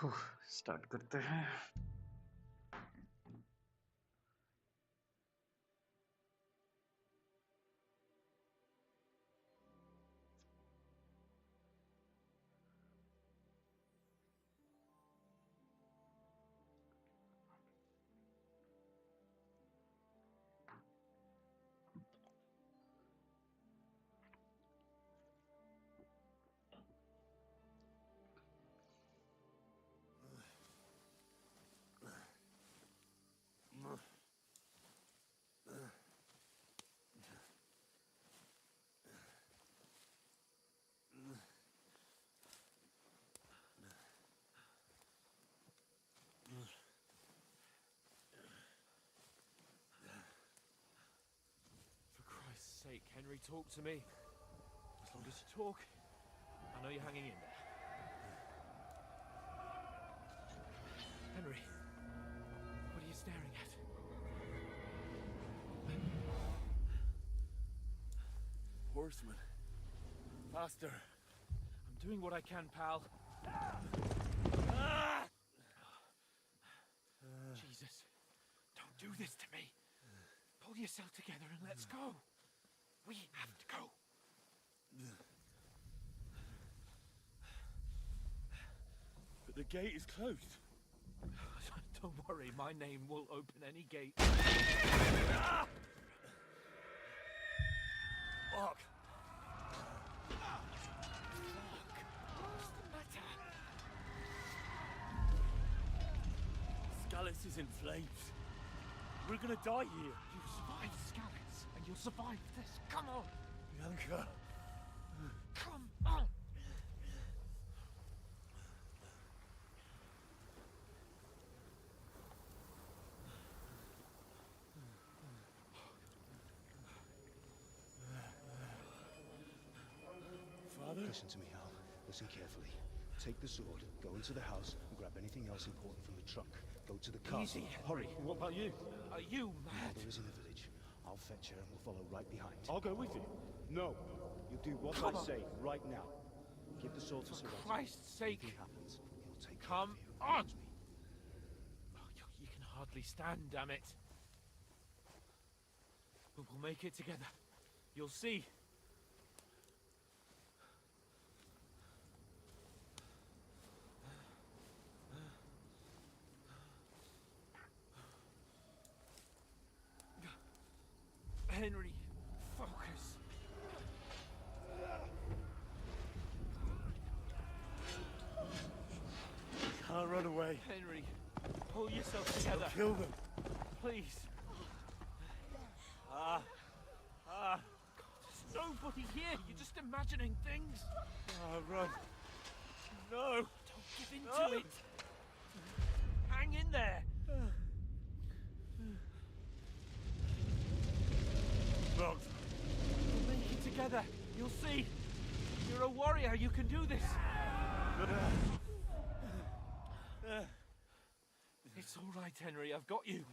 Start करते हैं। For Christ's sake, Henry, talk to me. As long as you talk, I know you're hanging in there. Henry, what are you staring at? Horseman. Faster. I'm doing what I can, pal. Jesus, don't do this to me. Pull yourself together and let's go. We have to go. But the gate is closed. Don't worry, my name will open any gate. Fuck! What's the matter? Scallis is in flames. We're gonna die here. You survived Scallis, and you'll survive this. Come on! Bianca. Come on! Father? Listen to me, Hal. Listen carefully. Take the sword, go into the house, and grab anything else important from the truck. Go to the castle. Easy, Hurry. What about you? Are you mad? Mother is in the village. I'll fetch her and we'll follow right behind. I'll go with you. No! You do what Come I on. say, right now. Give the sword to For Sir Christ's sake! Anything happens, he'll take Come care of you. on. Promise me. Oh, you can hardly stand, damn it. But we'll make it together. You'll see. Henry, focus. Can't run away. Henry, pull yourself together. Kill them. Please. There's nobody here. You're just imagining things. Run. No. Don't give in No. to it. Hang in there. Locked. We'll make it together. You'll see. You're a warrior. You can do this. It's all right, Henry. I've got you.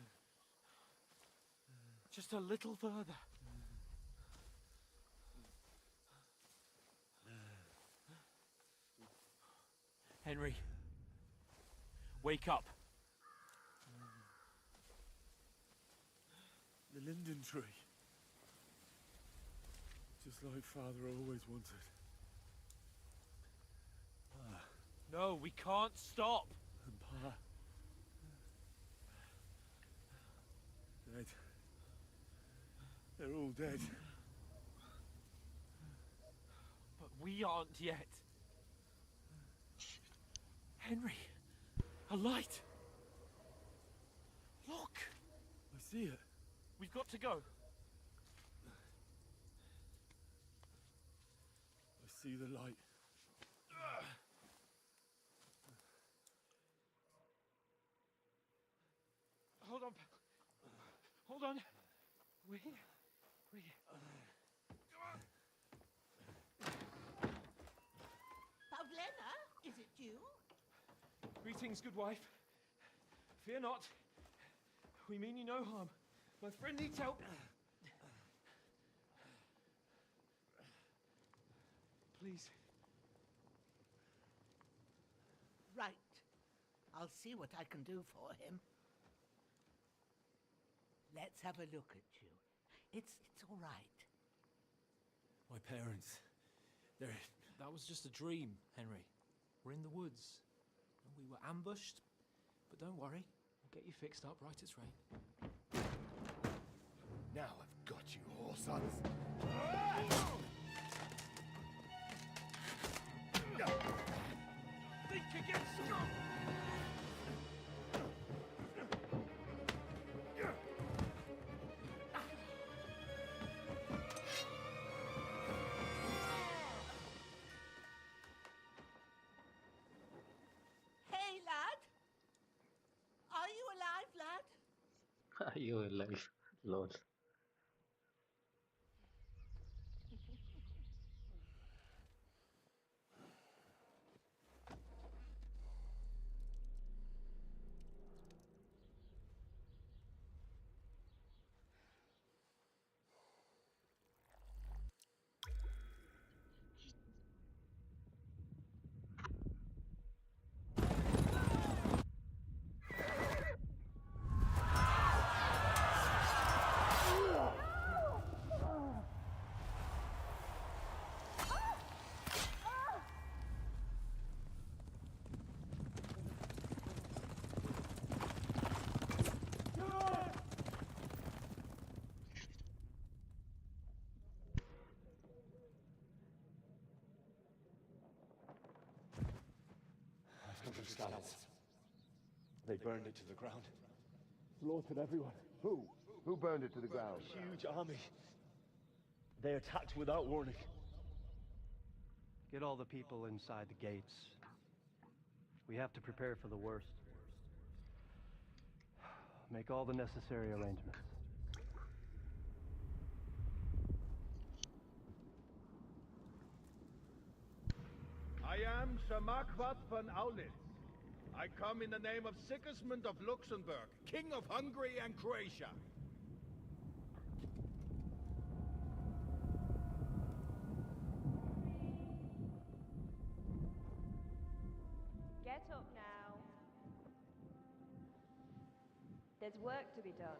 Just a little further. Henry, wake up. The linden tree. Just like Father always wanted. No, we can't stop. And Pa. Dead. They're all dead. But we aren't yet. Henry, a light. Look, I see it. we've got to go. I see the light. Hold on. Hold on. We're here. Pavlena, is it you? Greetings, good wife. Fear not. We mean you no harm. My friend needs help. Please. Right. I'll see what I can do for him. Let's have a look at you. It's all right. My parents. They're... That was just a dream, Henry. We're in the woods. And we were ambushed. But don't worry. We'll get you fixed up right as rain. Now I've got you, whore sons. Think again, scum! Hey, lad. Are you alive, lad? Are you alive? Lol. I've come from Scotland. They burned it to the ground. Slaughtered everyone. Who? Who burned it to the ground? Huge army. They attacked without warning. Get all the people inside the gates. We have to prepare for the worst. Make all the necessary arrangements. I am Sir Marquardt von Aulitz. I come in the name of Sigismund of Luxembourg, King of Hungary and Croatia. Get up now. There's work to be done.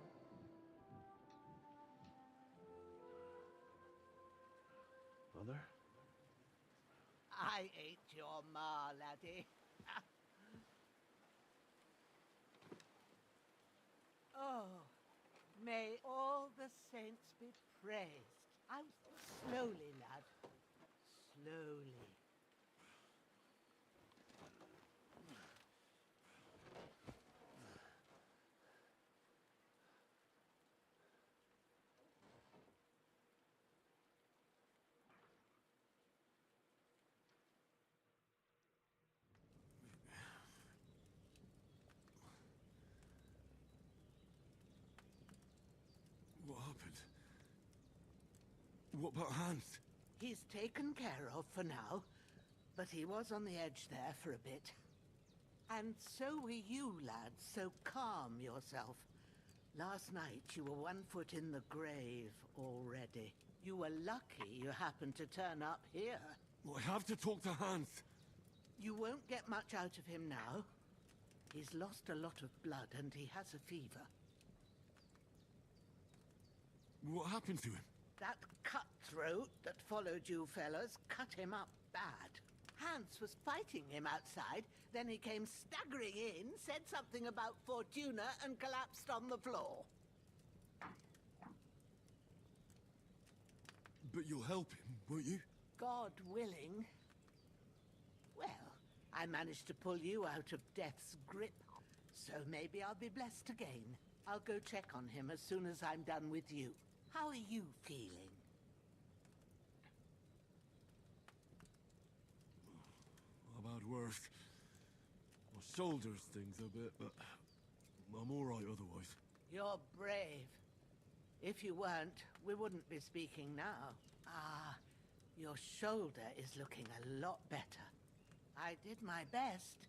Mother? I ain't your ma, laddie. Oh, may all the saints be praised. Slowly, lad. Slowly. What happened? What about Hans? He's taken care of for now, but he was on the edge there for a bit. And so were you, lad, so calm yourself. Last night you were 1 foot in the grave already. You were lucky you happened to turn up here. Well, I have to talk to Hans. You won't get much out of him now. He's lost a lot of blood and he has a fever. What happened to him? That cutthroat that followed you fellas cut him up bad. Hans was fighting him outside, then he came staggering in, said something about Fortuna, and collapsed on the floor. But you'll help him, won't you? God willing. Well, I managed to pull you out of death's grip, so maybe I'll be blessed again. I'll go check on him as soon as I'm done with you. How are you feeling? About worse. My shoulders stings a bit, but I'm all right otherwise. You're brave. If you weren't, we wouldn't be speaking now. Ah, your shoulder is looking a lot better. I did my best,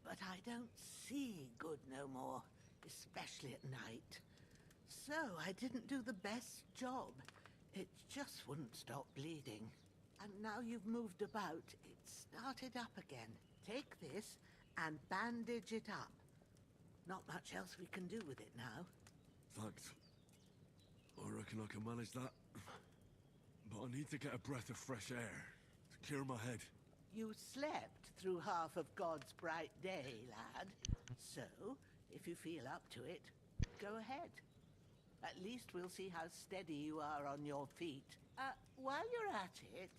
but I don't see good no more, especially at night. So I didn't do the best job. It just wouldn't stop bleeding. And now you've moved about, it started up again. Take this, and bandage it up. Not much else we can do with it now. Thanks. I reckon I can manage that. But I need to get a breath of fresh air to clear my head. You slept through half of God's bright day, lad. So, if you feel up to it, go ahead. At least we'll see how steady you are on your feet. While you're at it,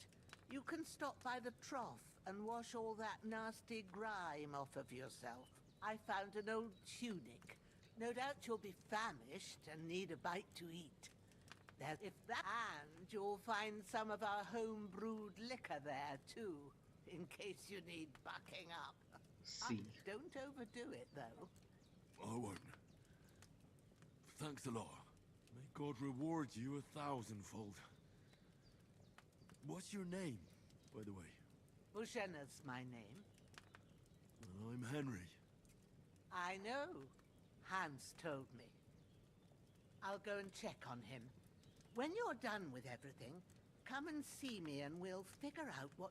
you can stop by the trough and wash all that nasty grime off of yourself. I found an old tunic. No doubt you'll be famished and need a bite to eat. If that, and you'll find some of our home-brewed liquor there, too, in case you need bucking up. See. Don't overdo it, though. I won't. Thanks a lot. May God reward you 1,000-fold. What's your name, by the way? Bohemia's my name. Well, I'm Henry. I know. Hans told me. I'll go and check on him. When you're done with everything, come and see me and we'll figure out what...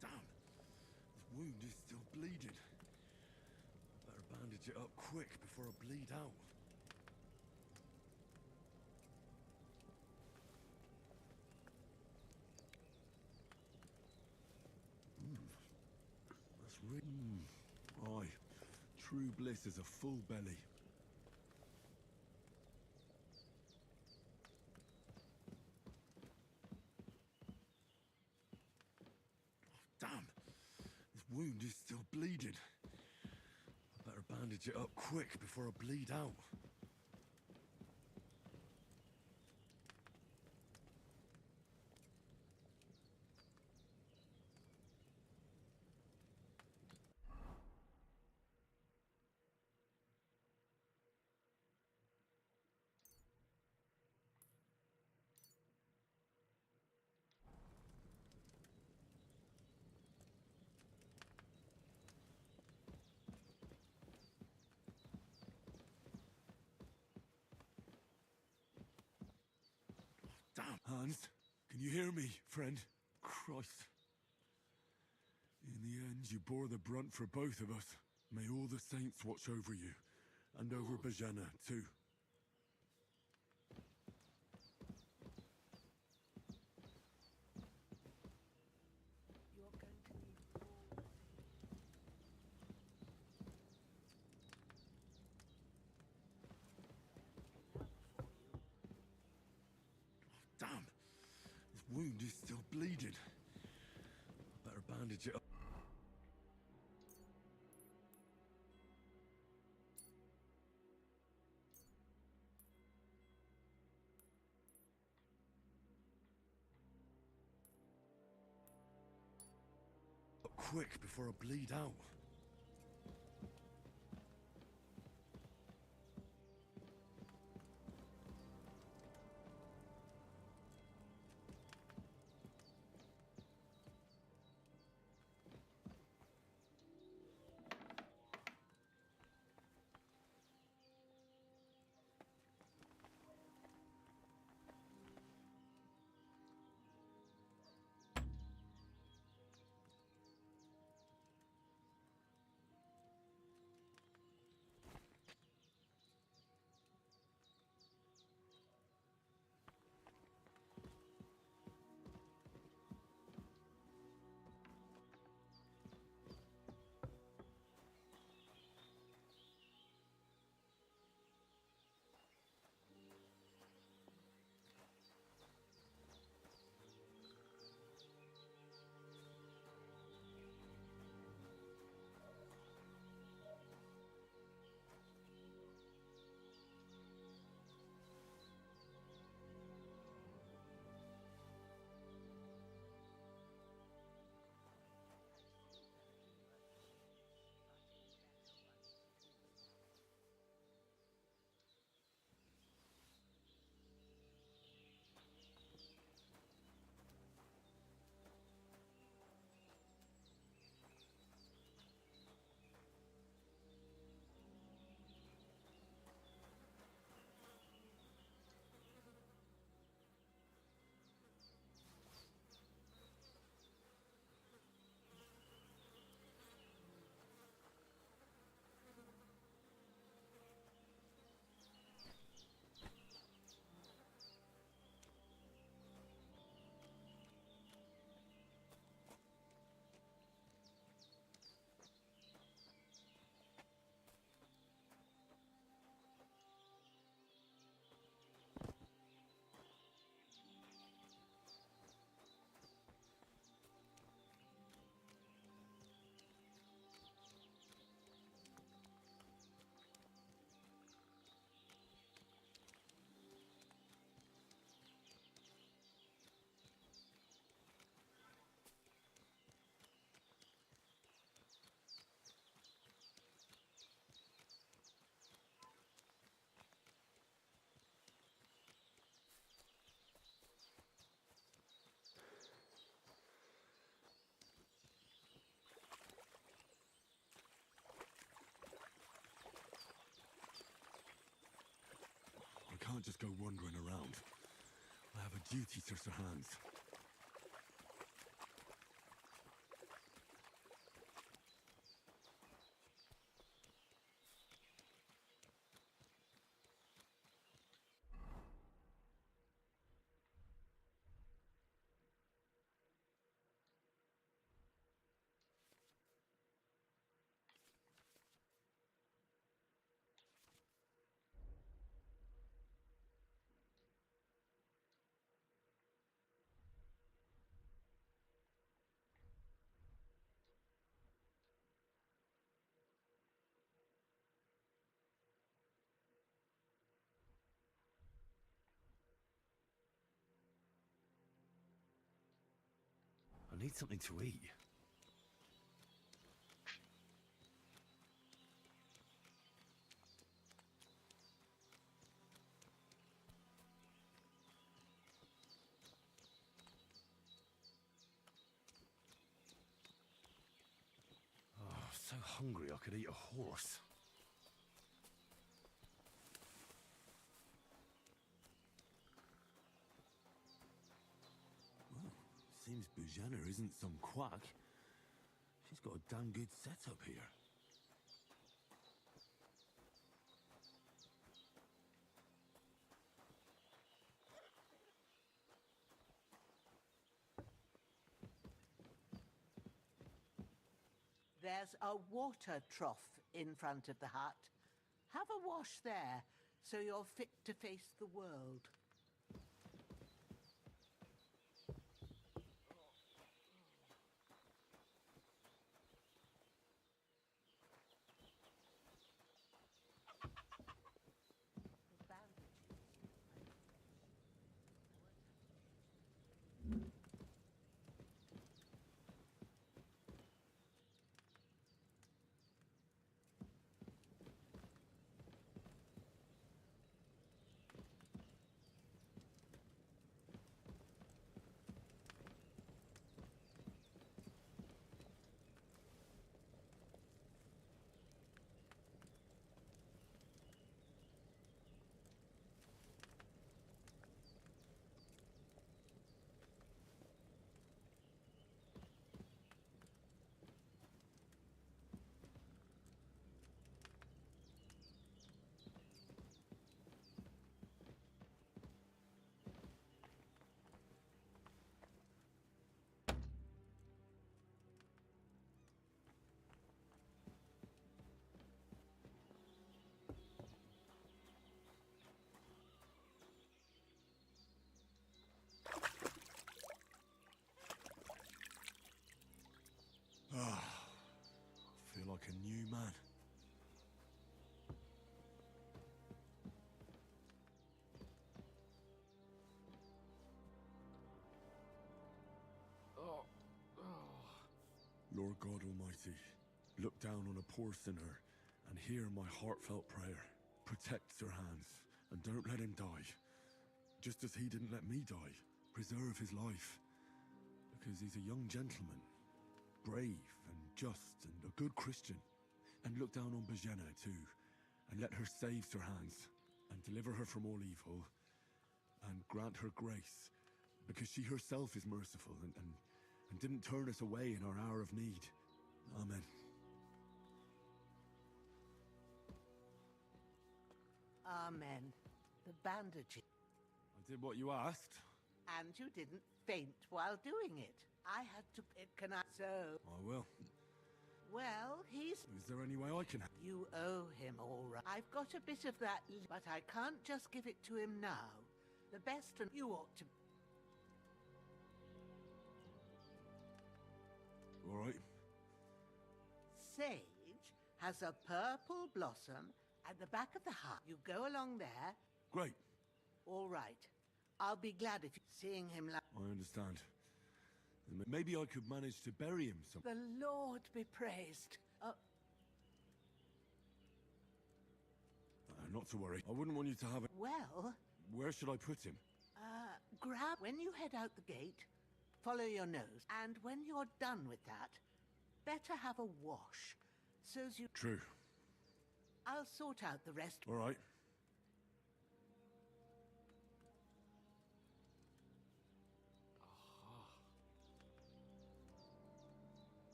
Damn! This wound is still bleeding. Better bandage it up quick before I bleed out. That's really... Aye. True bliss is a full belly. Damn! This wound is still bleeding. I better bandage it up quick before I bleed out. Damn! Hans, can you hear me, friend? Christ. In the end, you bore the brunt for both of us. May all the saints watch over you. And over Bohemia, too. You're going to need all... Damn! This wound is still bleeding. I better bandage it up. Quick before I bleed out. can't just go wandering around. I have a duty to Sir Hans. I need something to eat. Oh, so hungry I could eat a horse. Well, seems Bohemia isn't some quack. She's got a damn good setup here. There's a water trough in front of the hut. Have a wash there, so you're fit to face the world. Ah, I feel like a new man. Lord God Almighty, look down on a poor sinner and hear my heartfelt prayer. Protect Sir Hans, and don't let him die. Just as he didn't let me die. Preserve his life. Because he's a young gentleman. Brave and just and a good Christian. And look down on Bohemia too, and let her save Sir Hans, and deliver her from all evil, and grant her grace, because she herself is merciful and didn't turn us away in our hour of need. Amen. Amen. The bandaging. I did what you asked. And you didn't faint while doing it. I had to pick an so. I will. Well, he's... Is there any way I can... You owe him all right. I've got a bit of that, but I can't just give it to him now. The best and you ought to... All right. Sage has a purple blossom at the back of the hut. You go along there. Great. All right. I'll be glad if you're seeing him like... I understand. Maybe I could manage to bury him some... The Lord be praised. Not to worry. I wouldn't want you to have it. Well... Where should I put him? Grab... When you head out the gate, follow your nose. And when you're done with that, better have a wash. So's you... True. I'll sort out the rest. All right.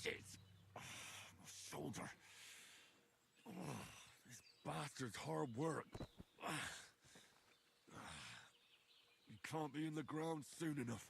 Shit! Oh, my shoulder. Oh, this bastard's hard work. You can't be in the ground soon enough.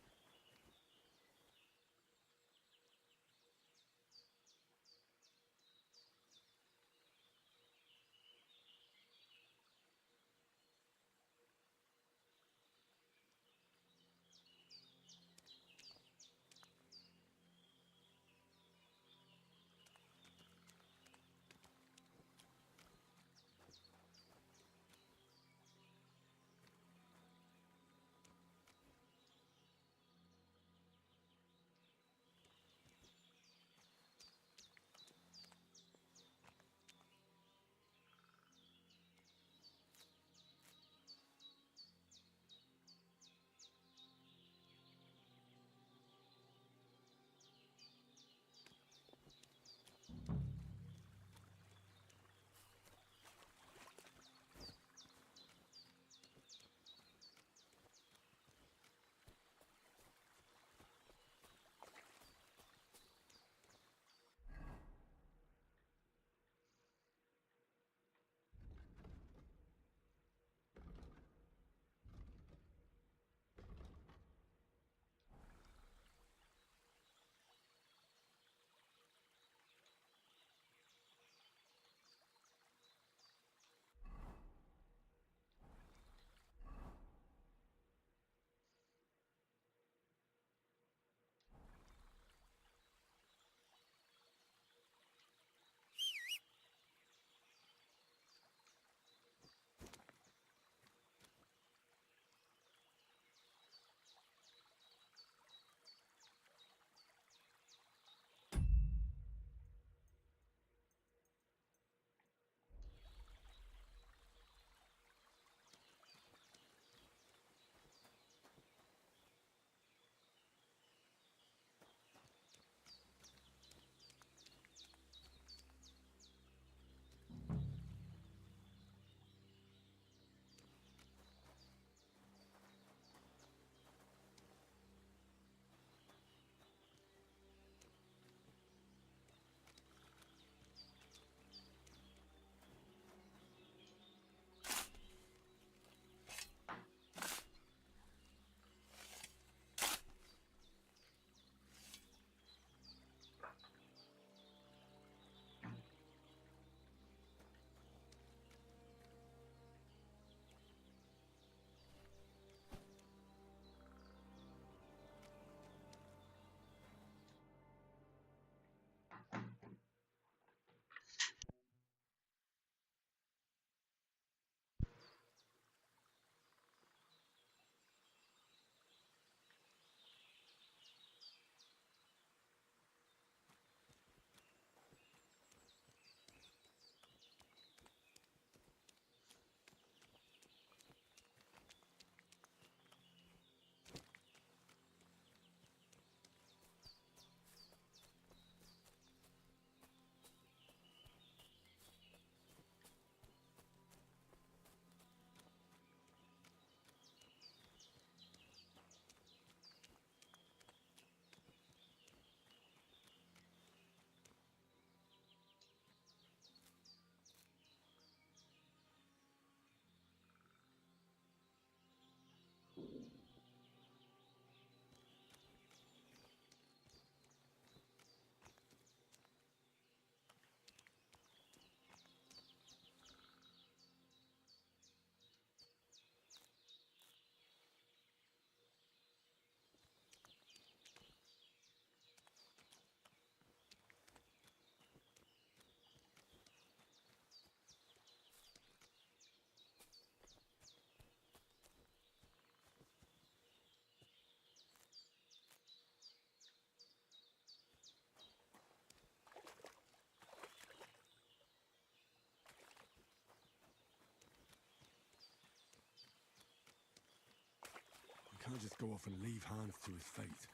You can't just go off and leave Hans to his fate.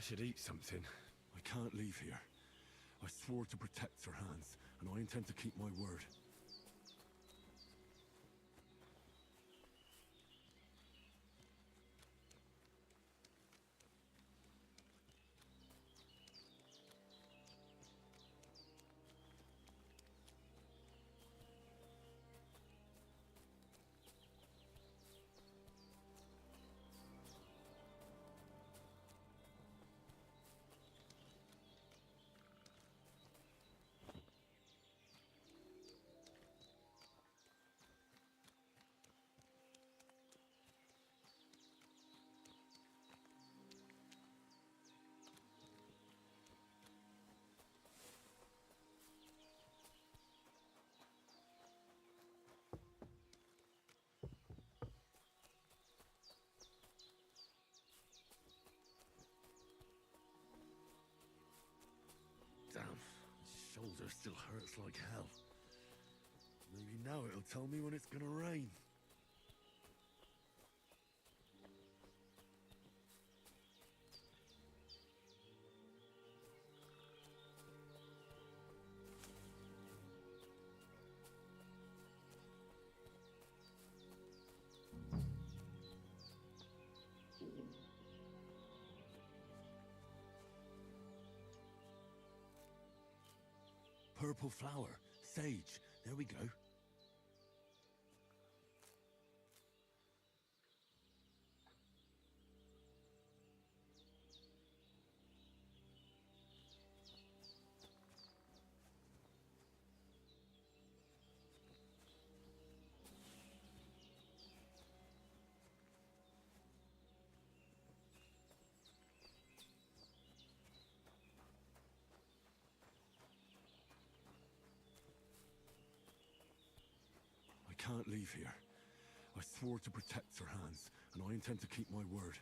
should eat something. I can't leave here. I swore to protect Sir Hans, and I intend to keep my word. Damn, shoulder still hurts like hell. Maybe now it'll tell me when it's gonna rain. Purple flower, sage, there we go. I can't leave here. I swore to protect Sir Hans, and I intend to keep my word.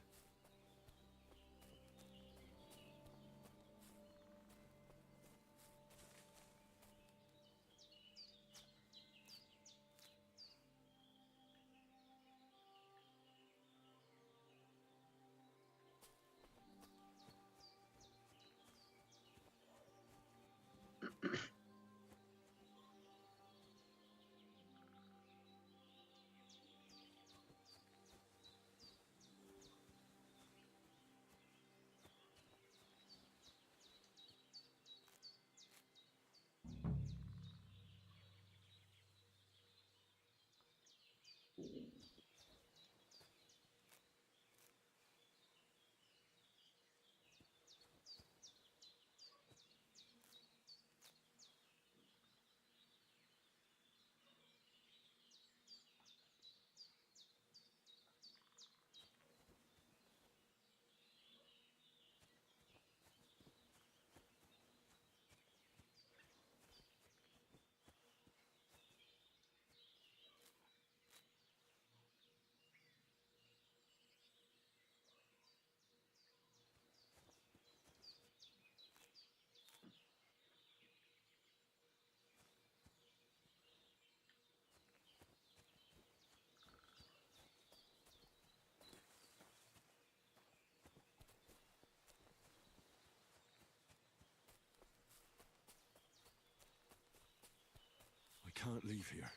I can't leave here.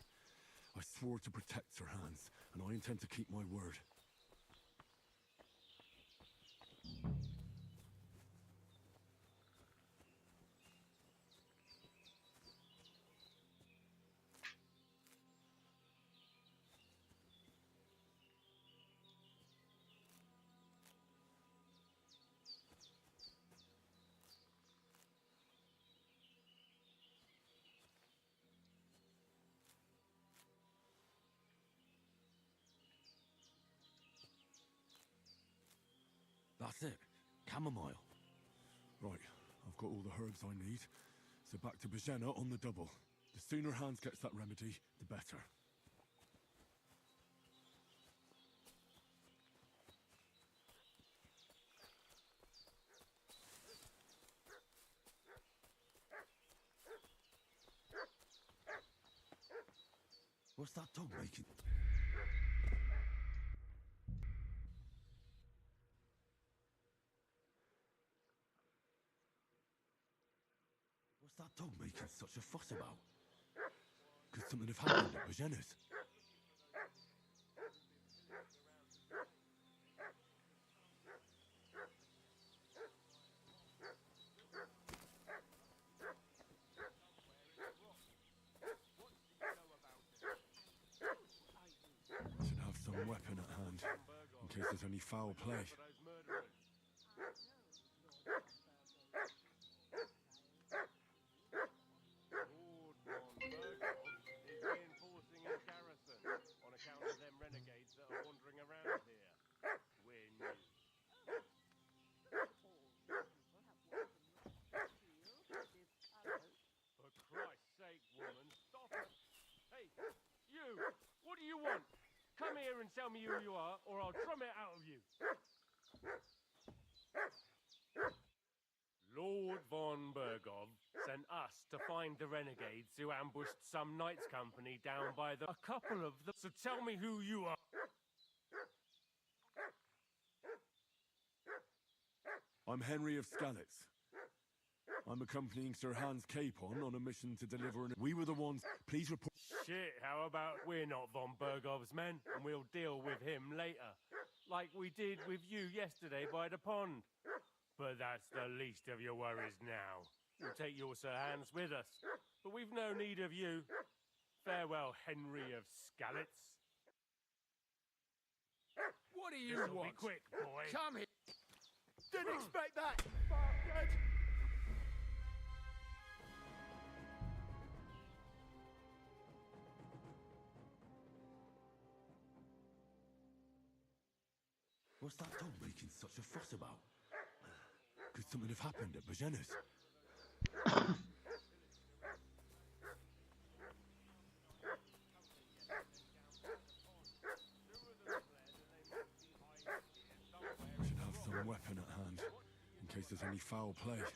I swore to protect Sir Hans, and I intend to keep my word. That's it. Chamomile. Right, I've got all the herbs I need, so back to Bohemia on the double. The sooner Hans gets that remedy, the better. What's that dog making? making such a fuss about? Could something have happened at Bohemia's? Should have some weapon at hand, in case there's any foul play. What do you want? Come here and tell me who you are, or I'll drum it out of you. Lord von Bergov sent us to find the renegades who ambushed some knights' company down by the... A couple of them. So tell me who you are. I'm Henry of Skalitz. I'm accompanying Sir Hans Capon on a mission to deliver an... We were the ones... Please report... Shit, how about we're not von Bergov's men, and we'll deal with him later. Like we did with you yesterday by the pond. But that's the least of your worries now. We'll take your Sir Hans with us. But we've no need of you. Farewell, Henry of Skalitz. What do you This'll want? be quick, boy. Come here. Didn't expect that, bastard! What's that dog making such a fuss about? Could something have happened at Bohemia's? Should have some weapon at hand, in case there's any foul play. We're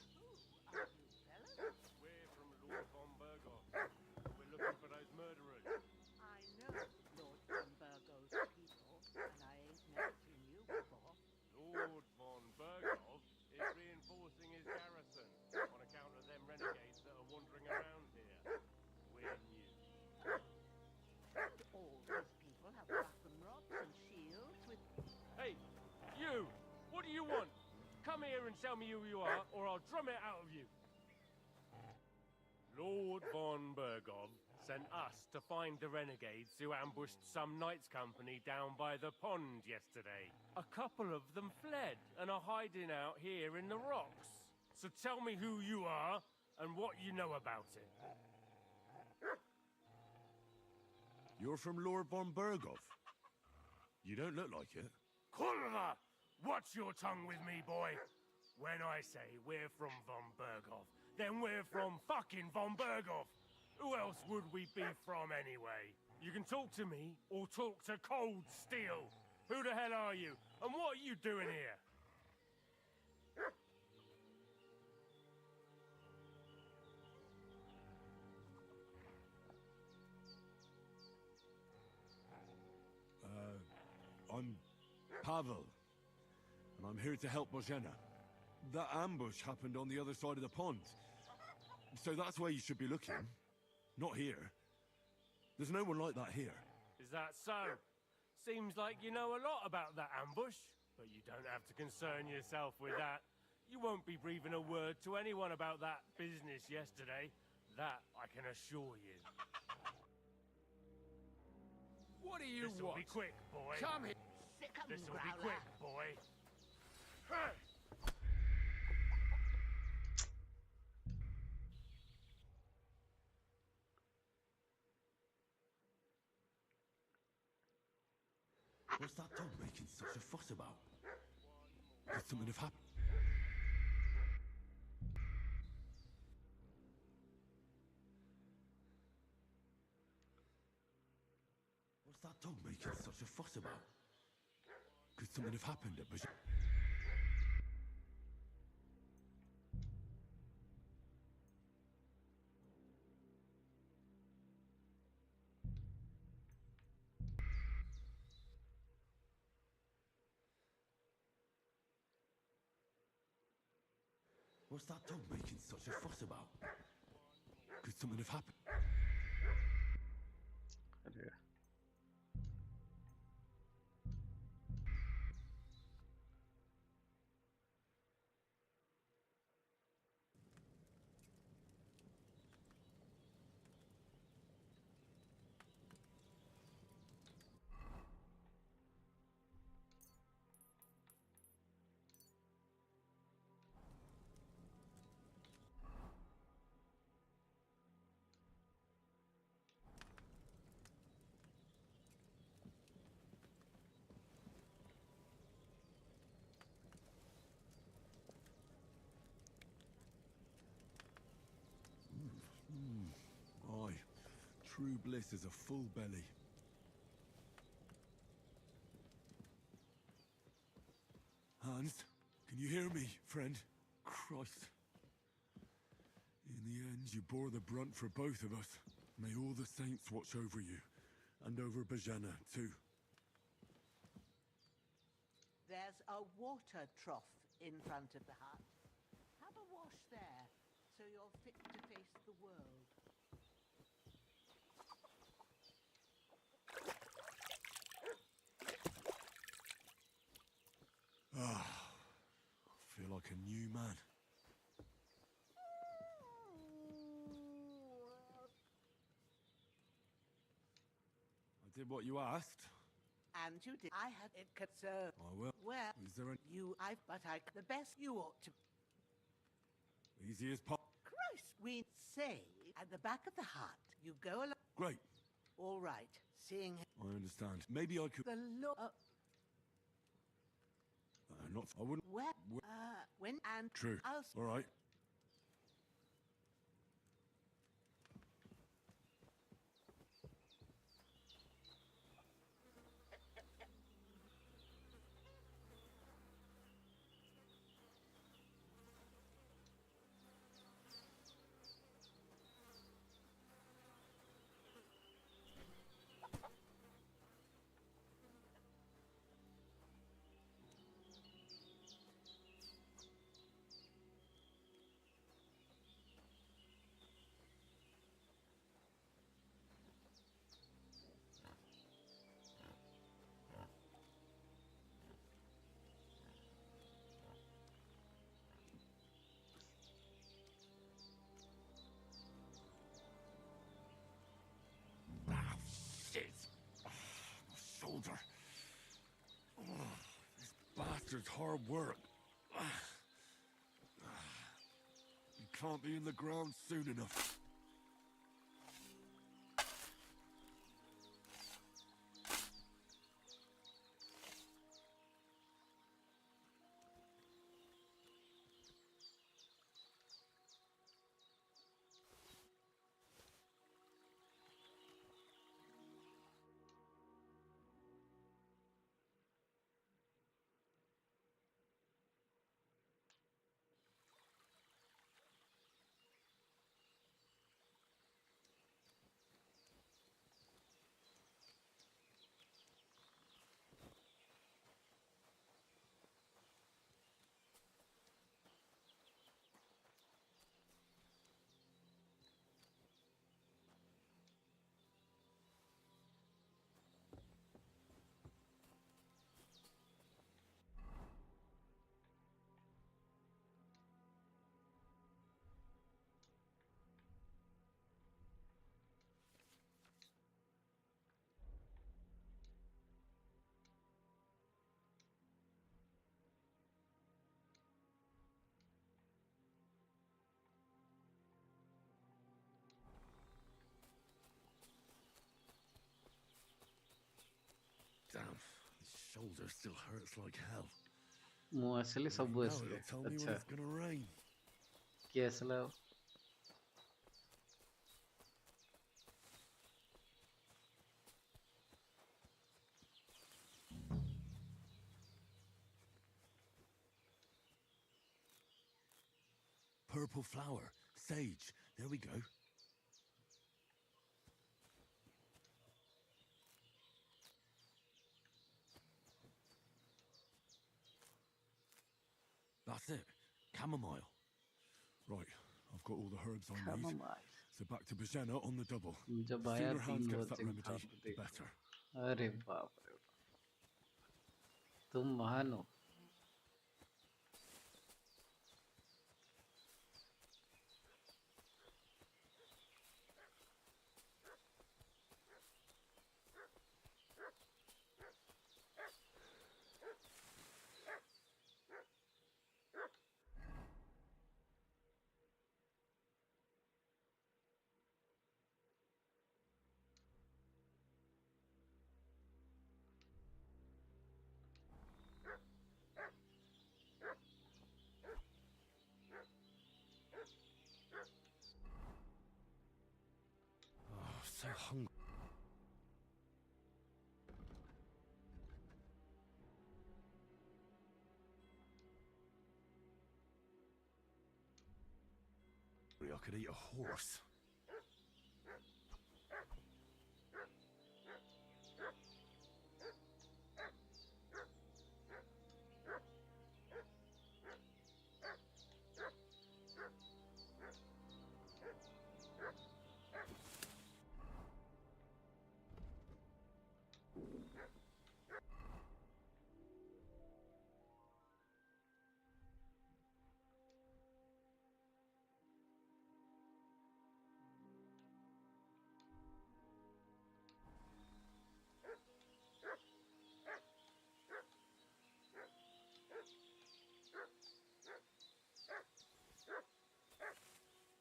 from Lord von Bergov. We're looking for those murderers. I know Lord von Bergov's people, and I ain't never seen you before. Lord von Bergov is reinforcing his garrison on account of them renegades that are wandering around here. We're new. All these people have weapon rods and shields with... Hey, you! What do you want? Come here and tell me who you are, or I'll drum it out of you. Lord von Bergov sent us to find the renegades who ambushed some knights' company down by the pond yesterday. A couple of them fled and are hiding out here in the rocks. So tell me who you are and what you know about it. You're from Lord von Bergov? You don't look like it. Kurva! Watch your tongue with me, boy. When I say we're from von Bergov, then we're from fucking von Bergov. Who else would we be from anyway? You can talk to me or talk to cold steel. Who the hell are you? And what are you doing here? I'm Pavel, and I'm here to help Bohemia. That ambush happened on the other side of the pond. So that's where you should be looking. Not here. There's no one like that here. Is that so? Seems like you know a lot about that ambush, but you don't have to concern yourself with that. You won't be breathing a word to anyone about that business yesterday. That I can assure you. What do you This'll want? be quick, boy. Come here. Sick 'em, This'll be growler. quick, boy. Hey! What's that dog making such a fuss about? Could something have happened? What's that dog making such a fuss about? Could something have happened at Bohemia? What's that dog making such a fuss about? something have happened. अरे Aye, true bliss is a full belly. Hans, can you hear me, friend? Christ. In the end, you bore the brunt for both of us. May all the saints watch over you, and over Bojana, too. There's a water trough in front of the hut. Have a wash there, so you're fit to face the world. Ah, I feel like a new man. I did what you asked. And you did. I had it concerned. I will. Well, Is there an but I, the best you ought to. easy as pop? Christ, we say at the back of the hut, you go along. Great. All right, seeing I understand. Maybe I could. the look. Not. I wouldn't. Well, when and True. I'll. All right. Shit! My shoulder. This bastard's hard work. You can't be in the ground soon enough. Damn, his shoulder still hurts like hell. ମୁଁ ଆସିଲି ସବୁ Now ଆସିଲେ it'll tell me when ଆଚ୍ଛା it's gonna rain. କିଏ ଆସିଲା ଆଉ? Purple flower, sage. There we go. That's it. Chamomile. Right, I've got all the herbs I need. Chamomile. So back to Bohemia on the double. जब The आया sooner Hans 3 gets that watching था remedy, तो the देखो। better. अरे बाप रे बाप, तुम महान हो। Oh, so hungry. I could eat a horse.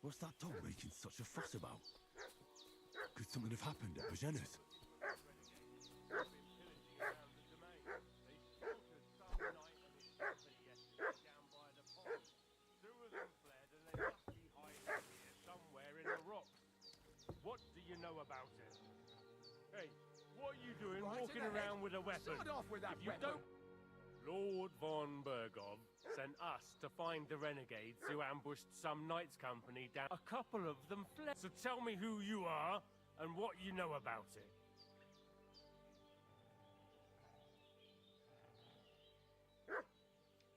What's that dog making such a fuss about? Could something have happened at Bohemia's? What do you know about it? Hey, what are you doing Right walking ahead. around with a weapon? Start off with that If you weapon. don't... Lord von Bergov sent us to find the renegades who ambushed some knights' company down. A couple of them fled. So tell me who you are and what you know about it.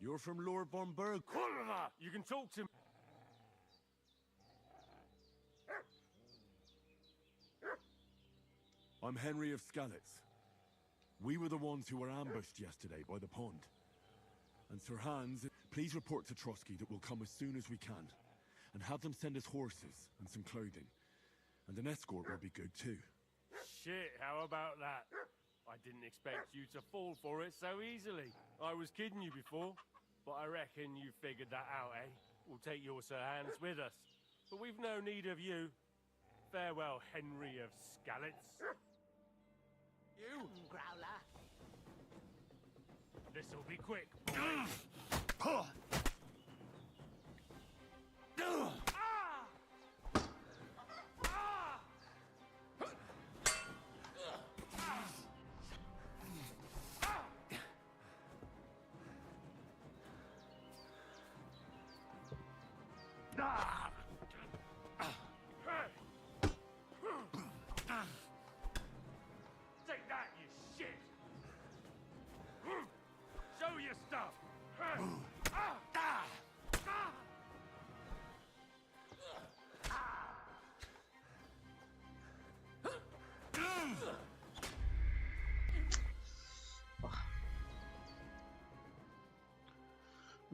You're from Lord von Berg. Oliver, you can talk to me. I'm Henry of Skalitz. We were the ones who were ambushed yesterday by the pond. And Sir Hans, please report to Trotsky that we'll come as soon as we can. And have them send us horses and some clothing. And an escort will be good too. Shit, how about that? I didn't expect you to fall for it so easily. I was kidding you before, but I reckon you figured that out, eh? We'll take your Sir Hans with us. But we've no need of you. Farewell, Henry of Skalitz. You! Growler. This'll be quick, boys. Take that, you shit! Show your stuff!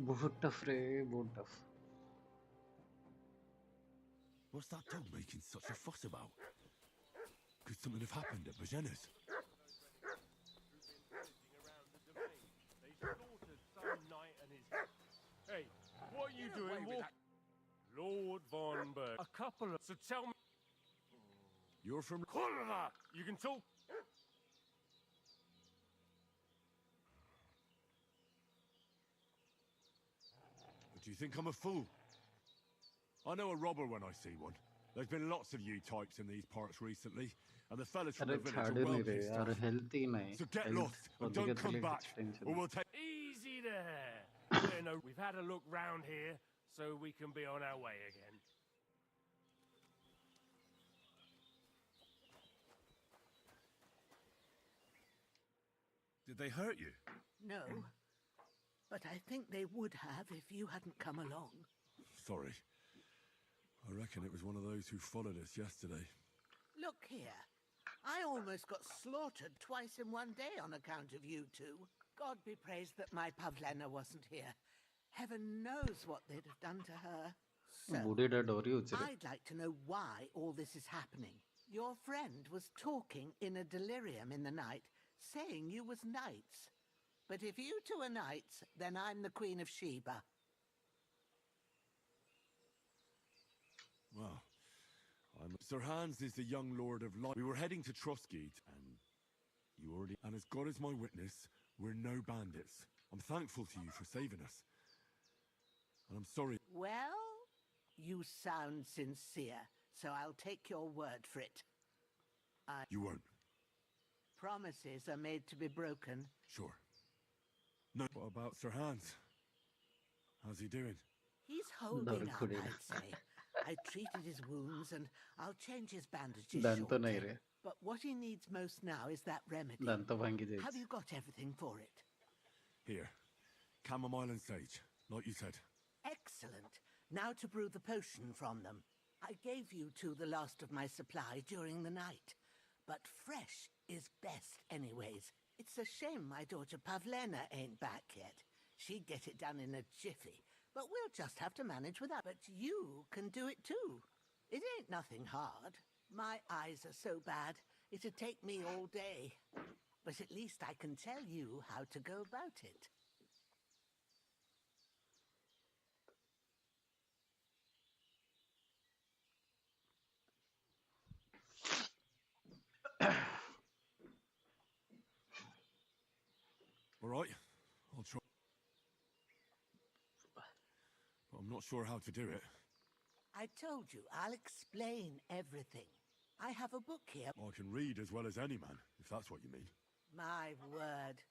बहुत tough रे, बहुत tough. What's that dog making such a fuss about? Could something have happened at Bohemia's? They slaughtered some knight and his... Hey, what are you Get away doing with walking? Lord von Berg. A couple of... So tell me... You're from... Oliver, you can talk... Do you think I'm a fool? I know a robber when I see one. There's been lots of you types in these parts recently, and the fellas from अरे the village छाड़ are well नहीं रहे pissed यार, off. Health ही नहीं। So get lost and don't come back, or we'll take... Easy there. You know, we've had a look round here, so we can be on our way again. Did they hurt you? No. But I think they would have if you hadn't come along. Sorry. I reckon it was one of those who followed us yesterday. Look here. I almost got slaughtered twice in one day on account of you two. God be praised that my Pavlena wasn't here. Heaven knows what they'd have done to her. So, I'd like to know why all this is happening. Your friend was talking in a delirium in the night, saying you was knights. But if you two are knights, then I'm the Queen of Sheba. Well, Sir Hans is the young Lord of Light. We were heading to Troskeed, and as God is my witness, we're no bandits. I'm thankful to you for saving us. And I'm sorry. Well, you sound sincere, so I'll take your word for it. You won't. Promises are made to be broken. Sure. No. What about Sir Hans? How's he doing? He's holding up, I'd say. I treated his wounds and I'll change his bandages shortly. But what he needs most now is that remedy. Have you got everything for it? Here. Chamomile and sage, like you said. Excellent. Now to brew the potion from them. I gave you two the last of my supply during the night. But fresh is best anyways. It's a shame my daughter Pavlena ain't back yet. She'd get it done in a jiffy. But we'll just have to manage without. But you can do it too. It ain't nothing hard. My eyes are so bad, it'd take me all day. But at least I can tell you how to go about it. All right, I'll try. But I'm not sure how to do it. I told you, I'll explain everything. I have a book here. I can read as well as any man, if that's what you mean. My word.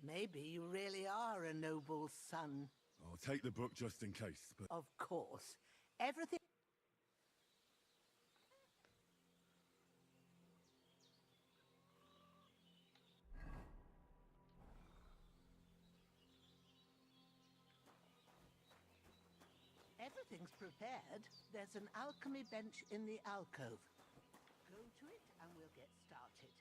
Maybe you really are a noble son. I'll take the book just in case, but... Of course. Everything... Everything's prepared. There's an alchemy bench in the alcove. Go to it and we'll get started.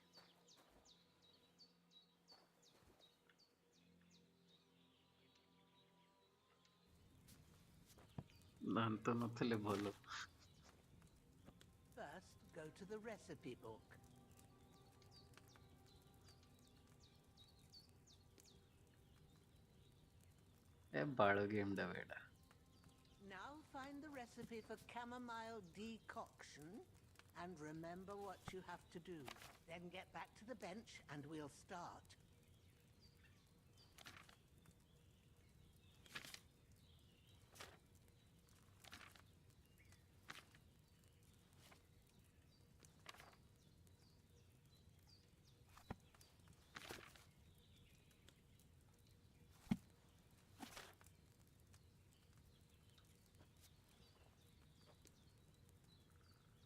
First, go to the recipe book. Now find the recipe for chamomile decoction and remember what you have to do. Then get back to the bench and we'll start.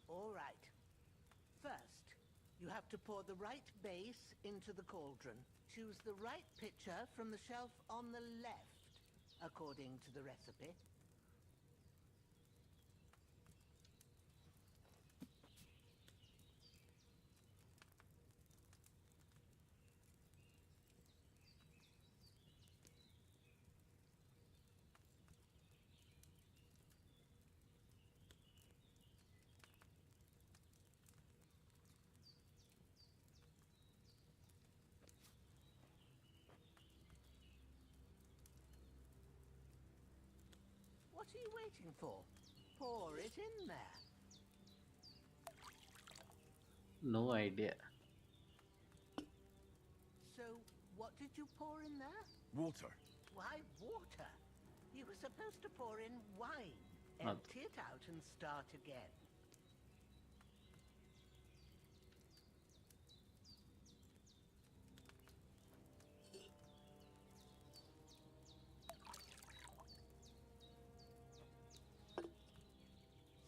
All right. First, you have to pour the right base into the cauldron. Choose the right pitcher from the shelf on the left, according to the recipe. What are you waiting for? Pour it in there. No idea. So, what did you pour in there? Water. Why water? You were supposed to pour in wine. Empty it out and start again.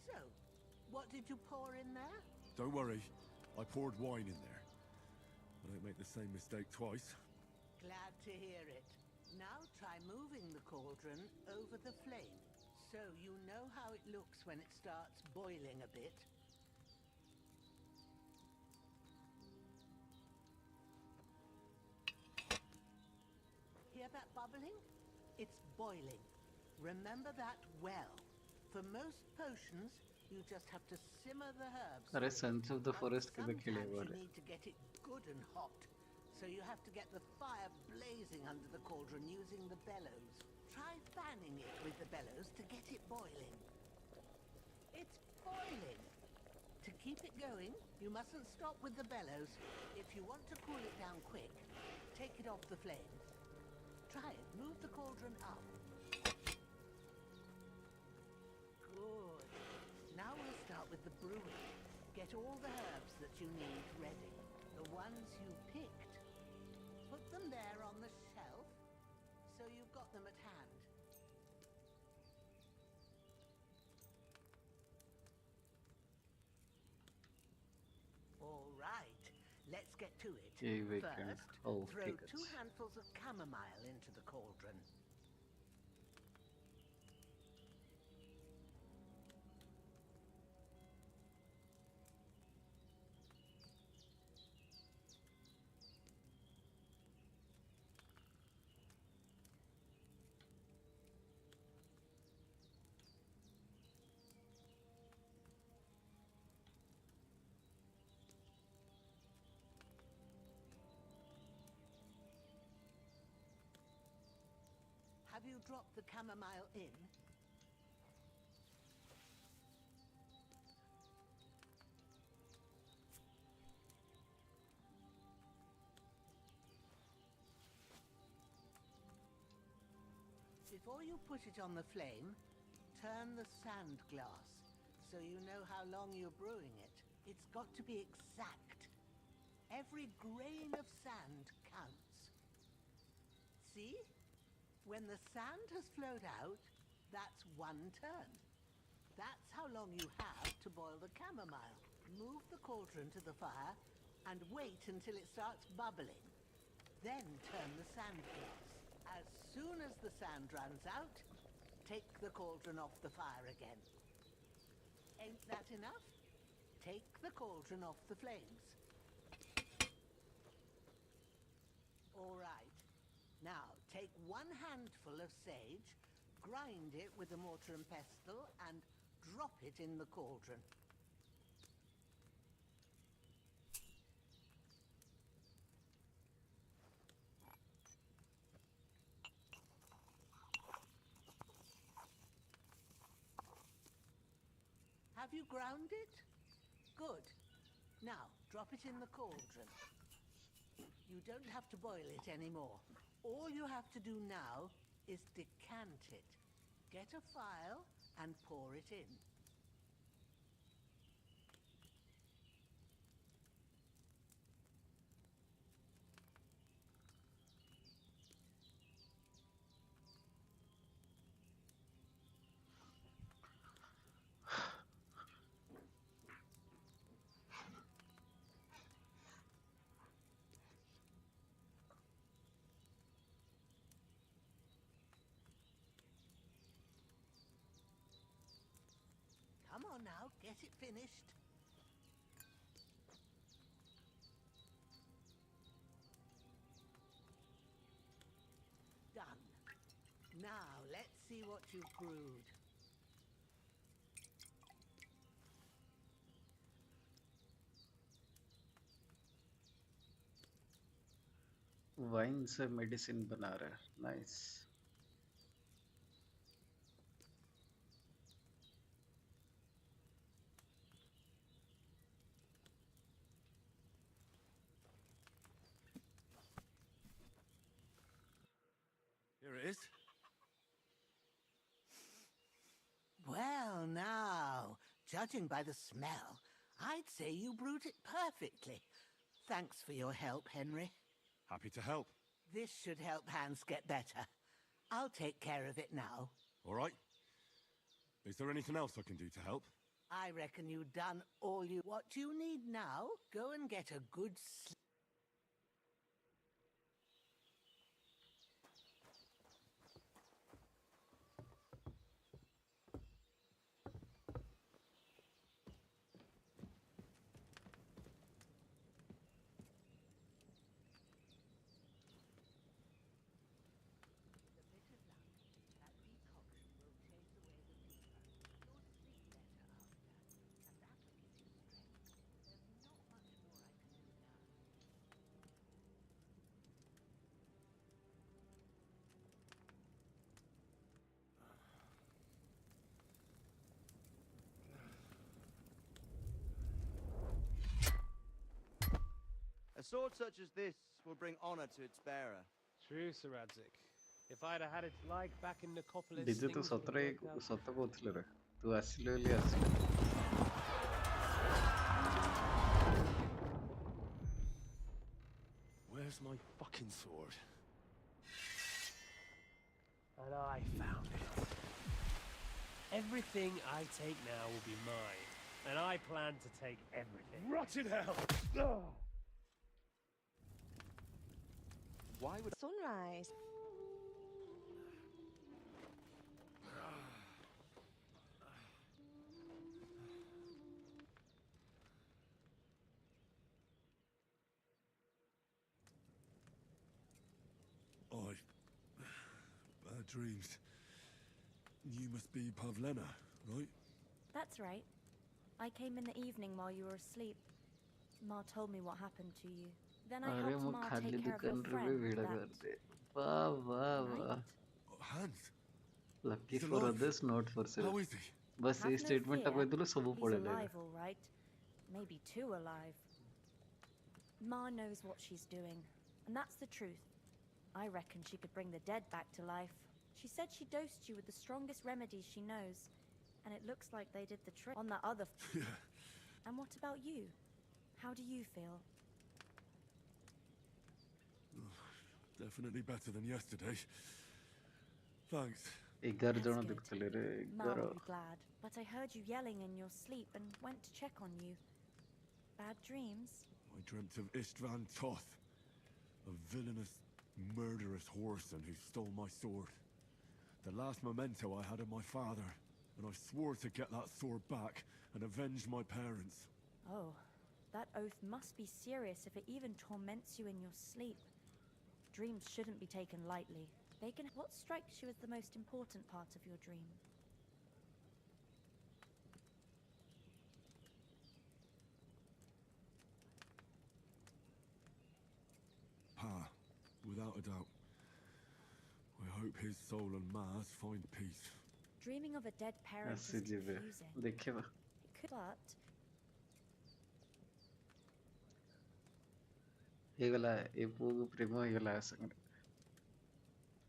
So, what did you pour in there? Don't worry, I poured wine in there. I don't make the same mistake twice. Glad to hear it. Now try moving the cauldron over the flame. So you know how it looks when it starts boiling a bit? Hear that bubbling? It's boiling. Remember that well. For most potions, you just have to simmer the herbs. अरे Sons of the Forest के भी खेले Sometimes हुए you need to get it good and hot. So you have to get the fire blazing under the cauldron using the bellows. Try fanning it with the bellows to get it boiling. It's boiling. To keep it going, you mustn't stop with the bellows. If you want to cool it down quick, take it off the flames. Try it. Move the cauldron up. Good. Now we'll start with the brewing. Get all the herbs that you need ready. The ones you picked. Put them there on the shelf, so you've got them at hand. All right, let's get to it. First, throw 2 handfuls of chamomile into the cauldron. Have you dropped the chamomile in? Before you put it on the flame, turn the sand glass so you know how long you're brewing it. It's got to be exact. Every grain of sand counts. See? When the sand has flowed out, that's 1 turn. That's how long you have to boil the chamomile. Move the cauldron to the fire and wait until it starts bubbling. Then turn the sand glass. As soon as the sand runs out, take the cauldron off the fire again. Ain't that enough? Take the cauldron off the flames. All right. Now, take 1 handful of sage, grind it with a mortar and pestle, and drop it in the cauldron. Have you ground it? Good. Now, drop it in the cauldron. You don't have to boil it anymore. All you have to do now is decant it. Get a phial and pour it in. Come on now, get it finished. Done. Now, let's see what you've brewed. Wine से medicine बना रहा है, nice. Here it is. Well, now, judging by the smell, I'd say you brewed it perfectly. Thanks for your help, Henry. Happy to help. This should help Hans get better. I'll take care of it now. All right. Is there anything else I can do to help? I reckon you've done all you... What you need now, go and get a good sleep. A sword such as this will bring honor to its bearer. True, Sir Radzik. If I'd have had its like back in Nicopolis, DJ things ତୁ would have ସତରେ worked out. ସତ କହୁଥିଲୁ ରେ ତୁ ଆସିଲୁ ବୋଲି ଆସିଲୁ Where's my fucking sword? And I found it. Everything I take now will be mine, and I plan to take everything. Rotted hell! Why would Sunrise. Bad dreams. You must be Pavlena, right? That's right. I came in the evening while you were asleep. Ma told me what happened to you. Then I अरे helped वो Ma खाली take care of your दुकान रे भी friend, भीड़ कर that दे वाह वाह वाह Hans. lucky He's for alive. others not for self How is he? बस Have ये no स्टेटमेंट fear. टा कहदुलो सब He's पड़े ले alive, all right. Maybe too alive. Ma knows what she's doing, and that's the truth. I reckon she could bring the dead back to life. She said she dosed you with the strongest remedies she knows, and it looks like they did the trick on that other. Yeah. And what about you? How do you feel? Definitely better than yesterday. Thanks. 11 That's जन good. दिखते रे Ma 11 will be glad, but I heard you yelling in your sleep and went to check on you. Bad dreams? I dreamt of Istvan Toth, a villainous, murderous whoreson who stole my sword. The last memento I had of my father, and I swore to get that sword back and avenge my parents. Oh, that oath must be serious if it even torments you in your sleep. Dreams shouldn't be taken lightly. They can. What strikes you as the most important part of your dream? Pa, without a doubt. I hope his soul and Ma's find peace. Dreaming of a dead parent ऐसे is जीवे confusing. देखे बा It could, but ये गला ये पूग प्रेमो ये गला संग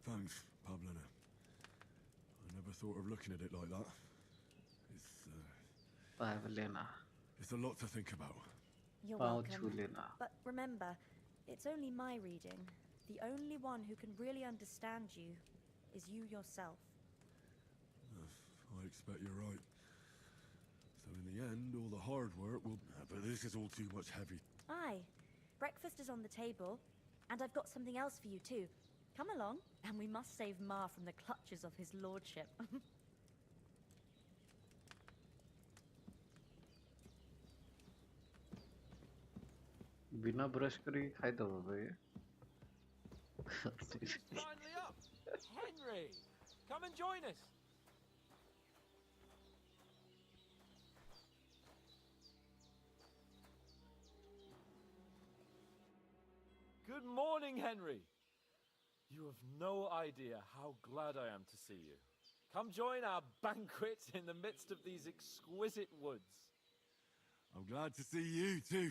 Thanks, Pavlena. I never thought of looking at it like that. Pavlena It's a lot to think about. you're पाँव welcome. छू लेना But remember, it's only my reading. The only one who can really understand you is you yourself. I expect you're right. So in the end, all the hard work will... But this is all too much heavy. Aye. Breakfast is on the table, and I've got something else for you too. Come along, and we must save Ma from the clutches of his lordship. बिना brush करे खाई दो बाबा ये It's finally up! Henry! Come and join us! Good morning, Henry! You have no idea how glad I am to see you. Come join our banquet in the midst of these exquisite woods. I'm glad to see you, too.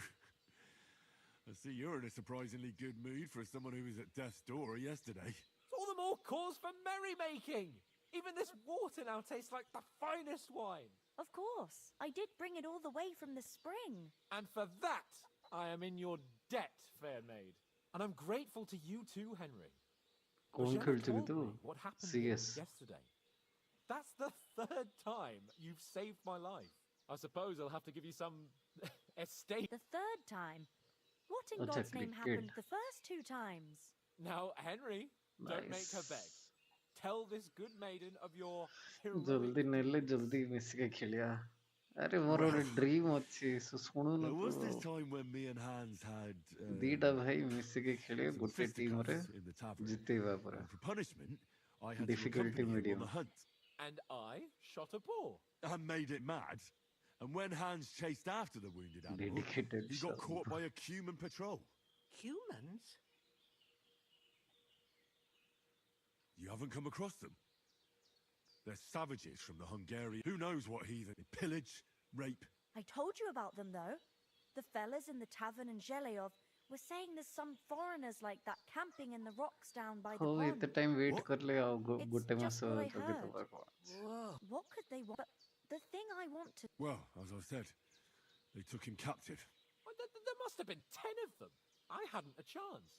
I see you're in a surprisingly good mood for someone who was at death's door yesterday. It's all the more cause for merrymaking! Even this water now tastes like the finest wine. Of course. I did bring it all the way from the spring. And for that, I am in your debt, fair maid. And I'm grateful to you too, Henry. कौन Rochelle खेल चुकी told तू me what happened here CS yesterday. That's the third time you've saved my life. I suppose I'll have to give you some estate. The third time? What in अच्छा God's name cricket happened the first two times? Now, Henry, don't make her beg. nice Tell this good maiden of your heroic... जल्दी नेले जल्दी मिसिके खेलिया अरे मोर ଗୋଟେ dream ଅଛି ଶୁଣୁନୁ There was this ତୁ time when me and Hans had ଦିଟା ଭାଇ ମିଶିକି ଖେଳିବେ some ଗୋଟେ ଟିମ୍ ରେ fisticuffs in the tavern. ଜିତେଇବା ପୁରା And for punishment, I had to difficulty accompany him medium on the hunt. And I shot a boar. I made it mad. And when Hans chased after the wounded animal, dedicated he got shot. caught by a human patrol. Humans? You haven't come across them? They're savages from the Hungarian. Who knows what heathen? They pillage, rape. I told you about them, though. The fellas in the tavern in Zheleyov were saying there's some foreigners like that camping in the rocks down by the हो pond. इतने time wait कर ले आओ It's Gutte में just so what I तो के तो heard. Whoa. What could they want? But the thing I want to... Well, as I said, they took him captive. Well, there must have been 10 of them. I hadn't a chance.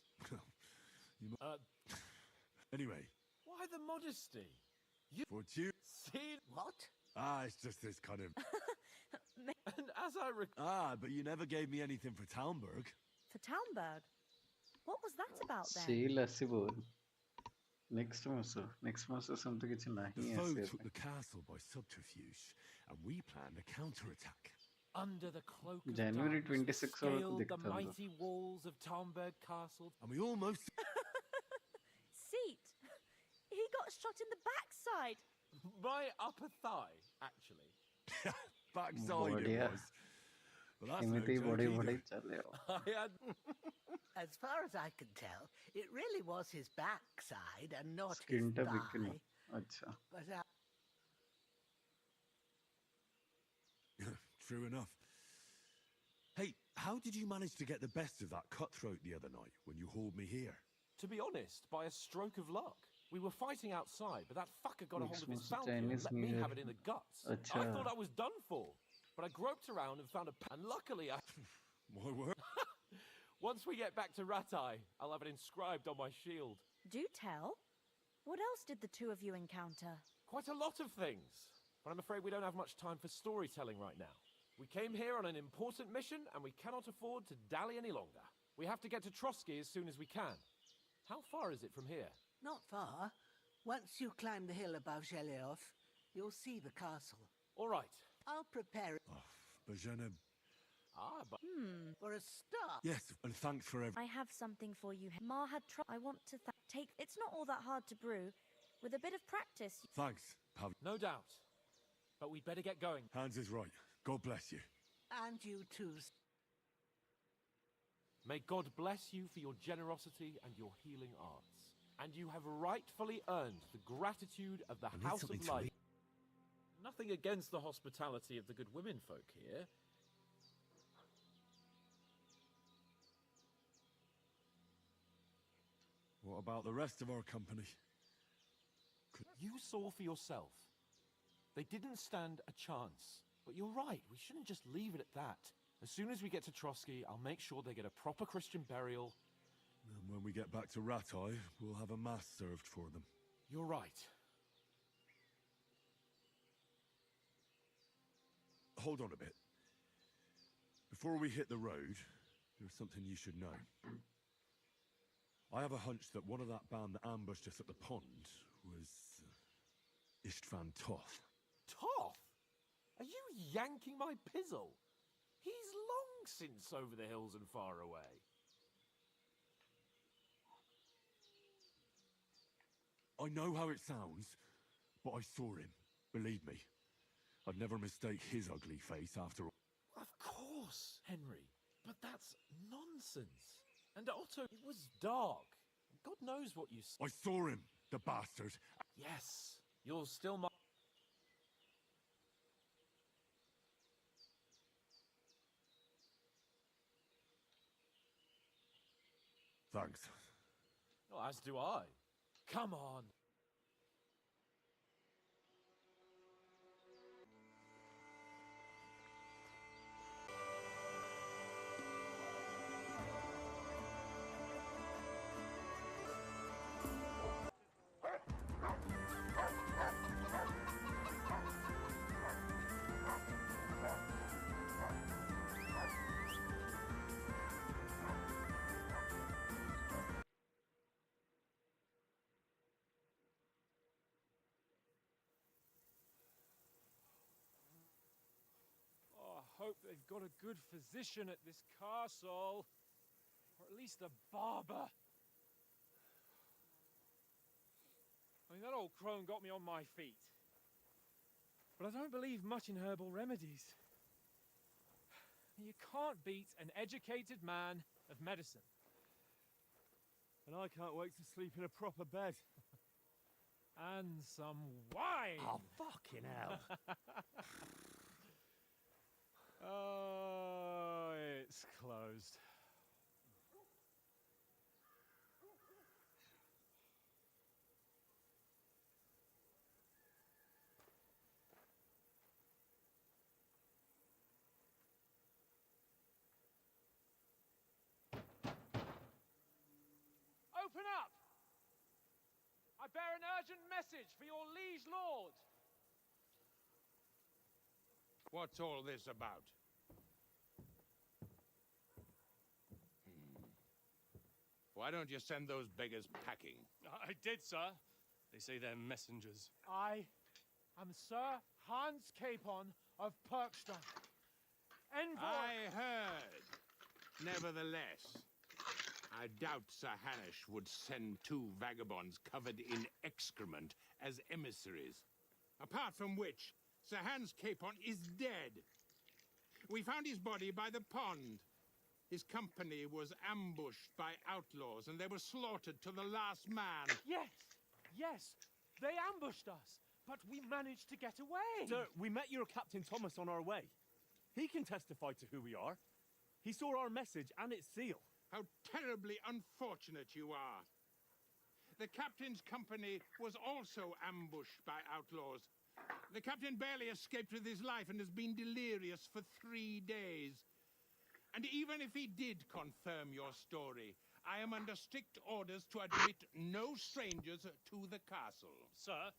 Anyway. Why the modesty? For you. See? What? It's just this kind of... And as I but you never gave me anything for Talmberg. For Talmberg? What was that about then? Sell ऐसे बोल next month something किसी नहीं The है foe sell took the castle by subterfuge, and we planned a counterattack. Under the cloak of January darkness, 26 scaled को the दिखता था mighty walls of Talmberg Castle. And we almost... Seat! He got shot in the backside! My upper thigh, actually. Backside it बढ़िया was. But that's no इमिती joke बड़ी either. बड़ी चले आओ I had... As far as I can tell, it really was his backside and not skin his top bacon thigh. अच्छा But True enough. Hey, how did you manage to get the best of that cutthroat the other night when you hauled me here? To be honest, by a stroke of luck. We were fighting outside, but that fucker got a hold of his Next month falcon and Chinese let New me Year. have it in the guts. Acha. I thought I was done for, but I groped around and found and luckily I... My word. Once we get back to Ratai, I'll have it inscribed on my shield. Do tell. What else did the two of you encounter? Quite a lot of things, but I'm afraid we don't have much time for storytelling right now. We came here on an important mission, and we cannot afford to dally any longer. We have to get to Trotsky as soon as we can. How far is it from here? not far. Once you climb the hill above Zheleov, you'll see the castle. All right. I'll prepare it. Bohemia. But... For a start. Yes, and thanks for everything. I have something for you. Ma had I want to take... It's not all that hard to brew. With a bit of practice... Thanks, Pavel. No doubt. But we'd better get going. Hans is right. God bless you. And you too. May God bless you for your generosity and your healing arts. And you have rightfully earned the gratitude of the House of Light. Nothing against the hospitality of the good women folk here. What about the rest of our company? You saw for yourself. They didn't stand a chance. But you're right, we shouldn't just leave it at that. As soon as we get to Trotsky, I'll make sure they get a proper Christian burial. And when we get back to Ratai, we'll have a mass served for them. You're right. Hold on a bit. Before we hit the road, there's something you should know. I have a hunch that one of that band that ambushed us at the pond was Istvan Toth. Toth? Are you yanking my pizzle? He's long since over the hills and far away. I know how it sounds, but I saw him. Believe me. I'd never mistake his ugly face after all. Of course, Henry. But that's nonsense. And Otto, it was dark. God knows what you saw. I saw him, the bastard. Yes, you're still my... Thanks. Oh, as do I. Come on. Hope they've got a good physician at this castle. Or at least a barber. I mean, that old crone got me on my feet. But I don't believe much in herbal remedies. You can't beat an educated man of medicine. And I can't wait to sleep in a proper bed. And some wine! Oh, fucking hell. Oh, it's closed. Open up! I bear an urgent message for your liege lord. What's all this about? Why don't you send those beggars packing? I did, sir. They say they're messengers. I am Sir Hans Capon of Perkstad. Envoy! I heard. Nevertheless, I doubt Sir Hanush would send 2 vagabonds covered in excrement as emissaries. Apart from which, Sir Hans Capon is dead. We found his body by the pond. His company was ambushed by outlaws, and they were slaughtered to the last man. Yes, they ambushed us, but we managed to get away. Sir, we met your Captain Thomas on our way. He can testify to who we are. He saw our message and its seal. How terribly unfortunate you are. The captain's company was also ambushed by outlaws. The captain barely escaped with his life and has been delirious for 3 days. And even if he did confirm your story, I am under strict orders to admit no strangers to the castle. Sir,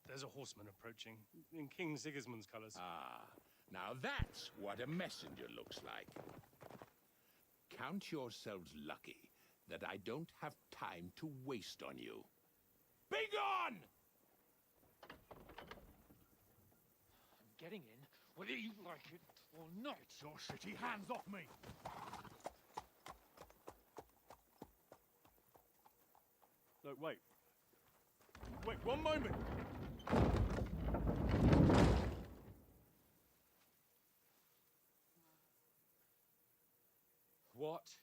there's a horseman approaching, in King Sigismund's colours. Ah, now that's what a messenger looks like. Count yourselves lucky that I don't have time to waste on you. Be gone! I'm getting in, whether you like it or not. Your shitty hands off me! Look, wait. Wait, one moment! What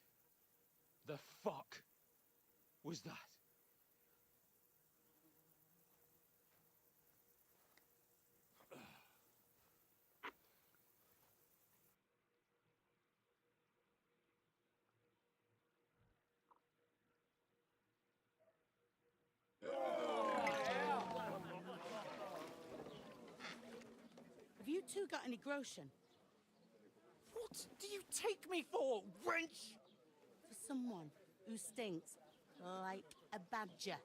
the fuck was that? Have you two got any groschen? What do you take me for, wench? For someone who stinks like a badger.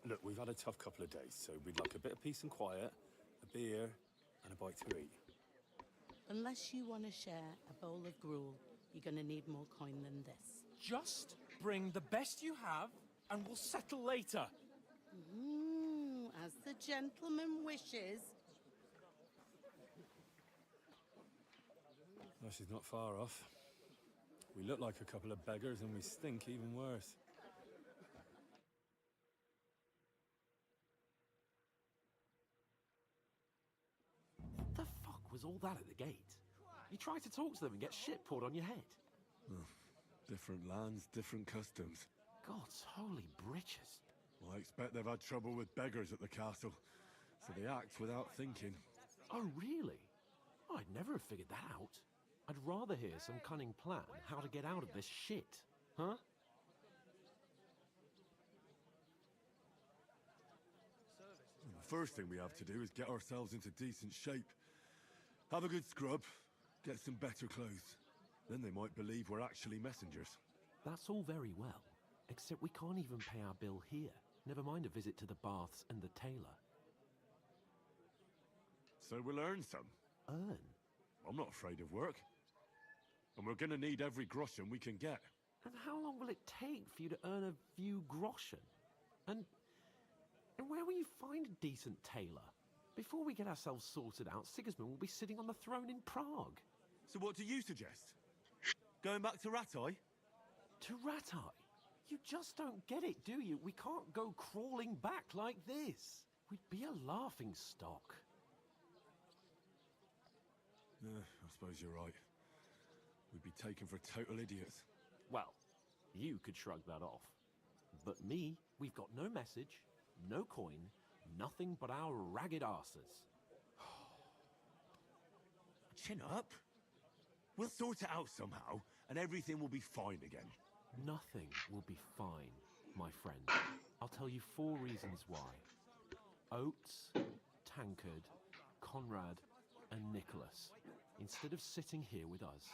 Look, we've had a tough couple of days, so we'd like a bit of peace and quiet, a beer, and a bite to eat. Unless you want to share a bowl of gruel, you're going to need more coin than this. Just bring the best you have, and we'll settle later. As the gentleman wishes. Well, she's not far off. We look like a couple of beggars, and we stink even worse. What the fuck was all that at the gate? You tried to talk to them and get shit poured on your head. Different lands, different customs. God's holy britches. Well, I expect they've had trouble with beggars at the castle, so they act without thinking. Oh, really? I'd never have figured that out. I'd rather hear some cunning plan how to get out of this shit. Huh? And the first thing we have to do is get ourselves into decent shape. Have a good scrub, get some better clothes. Then they might believe we're actually messengers. That's all very well, except we can't even pay our bill here. Never mind a visit to the baths and the tailor. So we'll earn some. Earn? I'm not afraid of work. And we're gonna need every groschen we can get. And how long will it take for you to earn a few groschen? And where will you find a decent tailor? Before we get ourselves sorted out, Sigismund will be sitting on the throne in Prague. So what do you suggest? Going back to Ratai? To Ratai? You just don't get it, do you? We can't go crawling back like this. We'd be a laughing stock. I suppose you're right. We'd be taken for total idiots. Well, you could shrug that off. But me, we've got no message, no coin, nothing but our ragged arses. Chin up. We'll sort it out somehow, and everything will be fine again. Nothing will be fine, my friend. I'll tell you 4 reasons why. Oates, Tankard, Conrad, and Nicholas, instead of sitting here with us,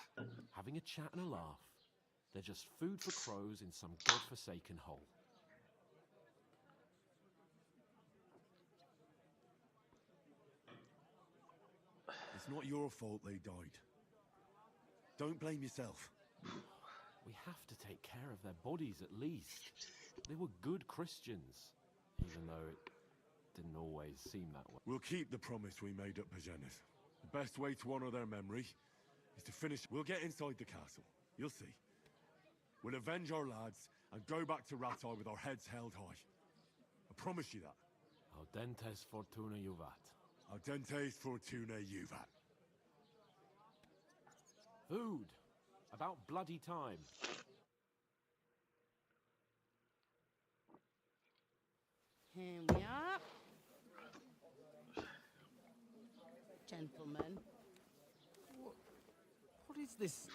having a chat and a laugh, they're just food for crows in some godforsaken hole. It's not your fault they died. Don't blame yourself. We have to take care of their bodies at least. They were good Christians, even though it didn't always seem that way. We'll keep the promise we made at Bajenis. The best way to honor their memory is to finish. We'll get inside the castle. You'll see. We'll avenge our lads and go back to Rattay with our heads held high. I promise you that. Audentes fortuna juvat. Audentes fortuna juvat. Food! About bloody time. Here we are. Gentlemen. What is this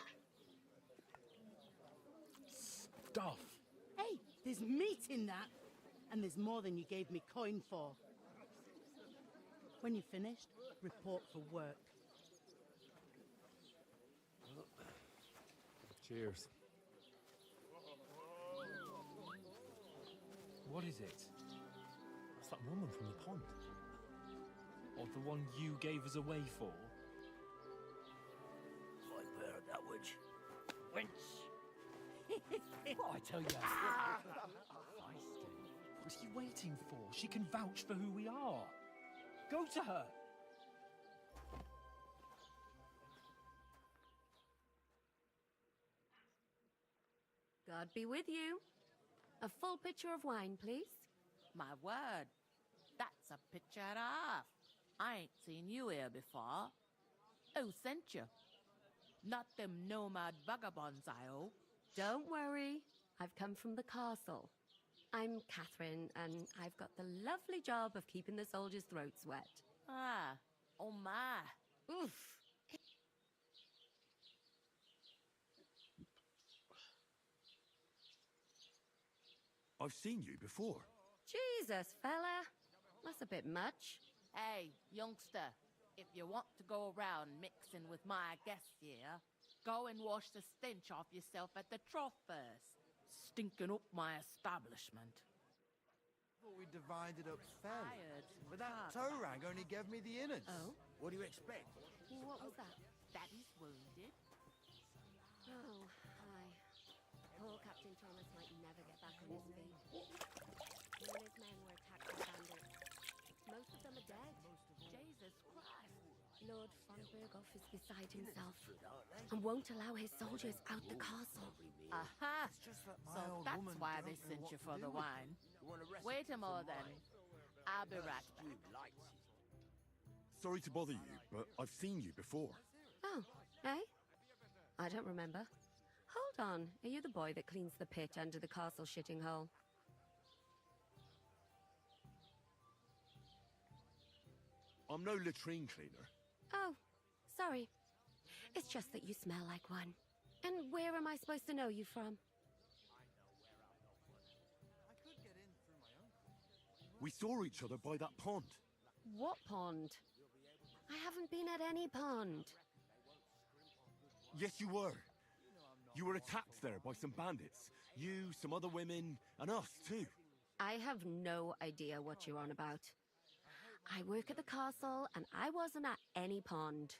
stuff? Hey, there's meat in that. And there's more than you gave me coin for. When you're finished, report for work. Cheers. What is it? It's that woman from the pond. Or the one you gave us away for? I bear that witch. Wench! What I tell you? What are you waiting for? She can vouch for who we are. Go to her. God be with you. A full pitcher of wine, please. My word, that's a picture and a half. I ain't seen you here before. Who sent you? Not them nomad vagabonds, I hope. Don't worry. I've come from the castle. I'm Catherine, and I've got the lovely job of keeping the soldiers' throats wet. Ah, oh my. Oof. I've seen you before. Jesus, fella. That's a bit much. Hey, youngster, if you want to go around mixing with my guests here, go and wash the stench off yourself at the trough first. Stinking up my establishment. Thought we divided up fairly. Tired. But that toe rag only gave me the innards. Oh? What do you expect? What was that? Daddy's wounded. Oh, hi. Poor Captain Thomas might never get back on his feet. He and his men were attacked by bandits. Most of them are dead. Jesus Christ. Lord von Berghoff is beside himself and won't allow his soldiers out the castle. Aha! Just that So that's why they sent you for the wine. Wait a more then. I'll be right back. Sorry to bother you, but I've seen you before. Oh, eh? I don't remember. Hold on. Are you the boy that cleans the pit under the castle shitting hole? I'm no latrine cleaner. Oh, sorry. It's just that you smell like one. And where am I supposed to know you from? We saw each other by that pond. What pond? I haven't been at any pond. Yes, you were. You were attacked there by some bandits. You, some other women, and us too. I have no idea what you're on about. I work at the castle, and I wasn't at any pond.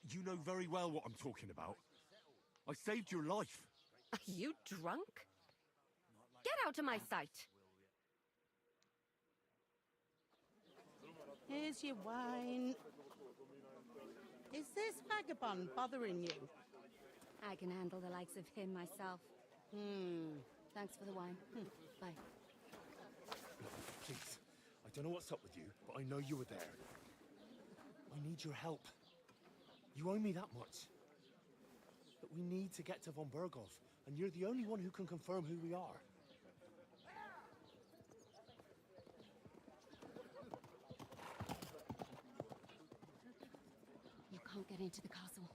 You know very well what I'm talking about. I saved your life. Are you drunk? Get out of my sight! Here's your wine. Is this vagabond bothering you? I can handle the likes of him myself. Thanks for the wine. Bye. Please, I don't know what's up with you, but I know you were there. I need your help. You owe me that much. But we need to get to von Berghoff, and you're the only one who can confirm who we are. You can't get into the castle.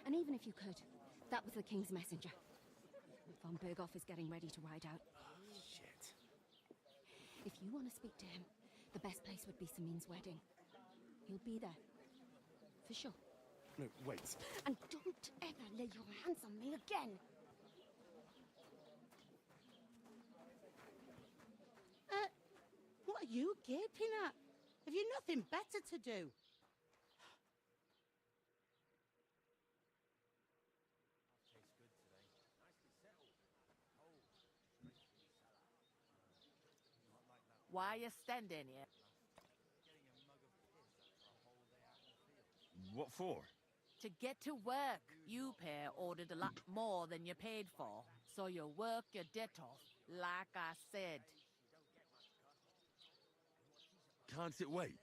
And even if you could, that was the king's messenger. Von Berghoff is getting ready to ride out. Shit. If you want to speak to him, the best place would be Samin's wedding. He'll be there. For sure. No, wait. And don't ever lay your hands on me again! What are you gaping at? Have you nothing better to do? Why are you standing here? What for? To get to work. You pair ordered a lot more than you paid for, so you work your debt off, like I said. Can't it wait?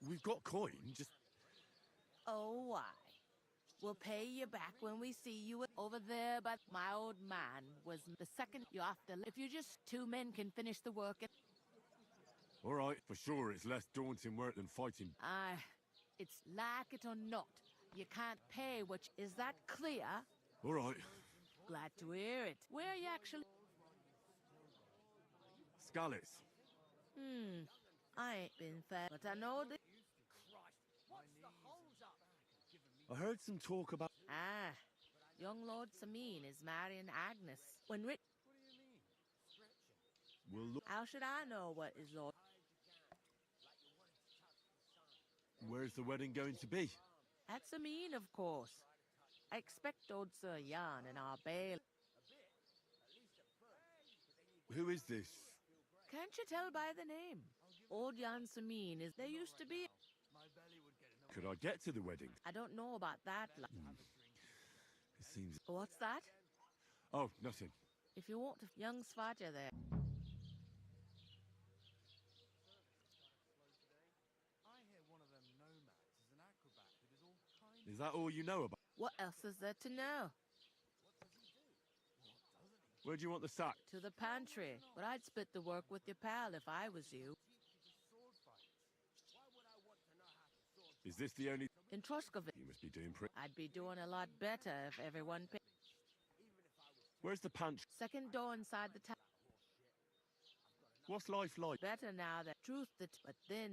We've got coin, just... Oh, why? We'll pay you back when we see you over there, but my old man was the second you after. If you just two men can finish the work... All right, for sure it's less daunting work than fighting. Aye, it's like it or not. You can't pay which... Is that clear? All right. Glad to hear it. Where are you actually... Scallis. I ain't been fair, but I know that... I heard some talk about... Ah, young Lord Samin is marrying Agnes. When Rich... We'll look... How should I know what is Lord... Where's the wedding going to be? At Samin, of course. I expect old Sir Jan and our bail... Who is this? Can't you tell by the name? Old Jan Samin is... There used to be... Could I get to the wedding? I don't know about that. It seems... What's that? Oh, nothing. If you want to... Young Svaja there. Is that all you know about? What else is there to know? Where do you want the sack? To the pantry. But I'd split the work with your pal if I was you. Is this the only... In Troskovic. You must be doing pretty... I'd be doing a lot better if everyone paid. Where's the pantry? Second door inside the town. What's life like? Better now that truth that... But then...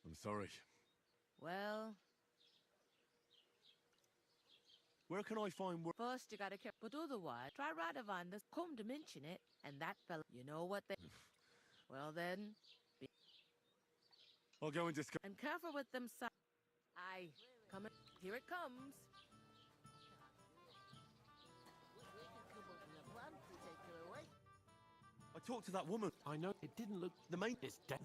I'm sorry. Well... Where can I find work? First you gotta care... But otherwise, try Radovan. There's come to mention it. And that fella... You know what they... Well then... I'll go and discuss... And careful with them si... Aye. Coming... Here it comes. I talked to that woman. I know it didn't look... The main... It's dead.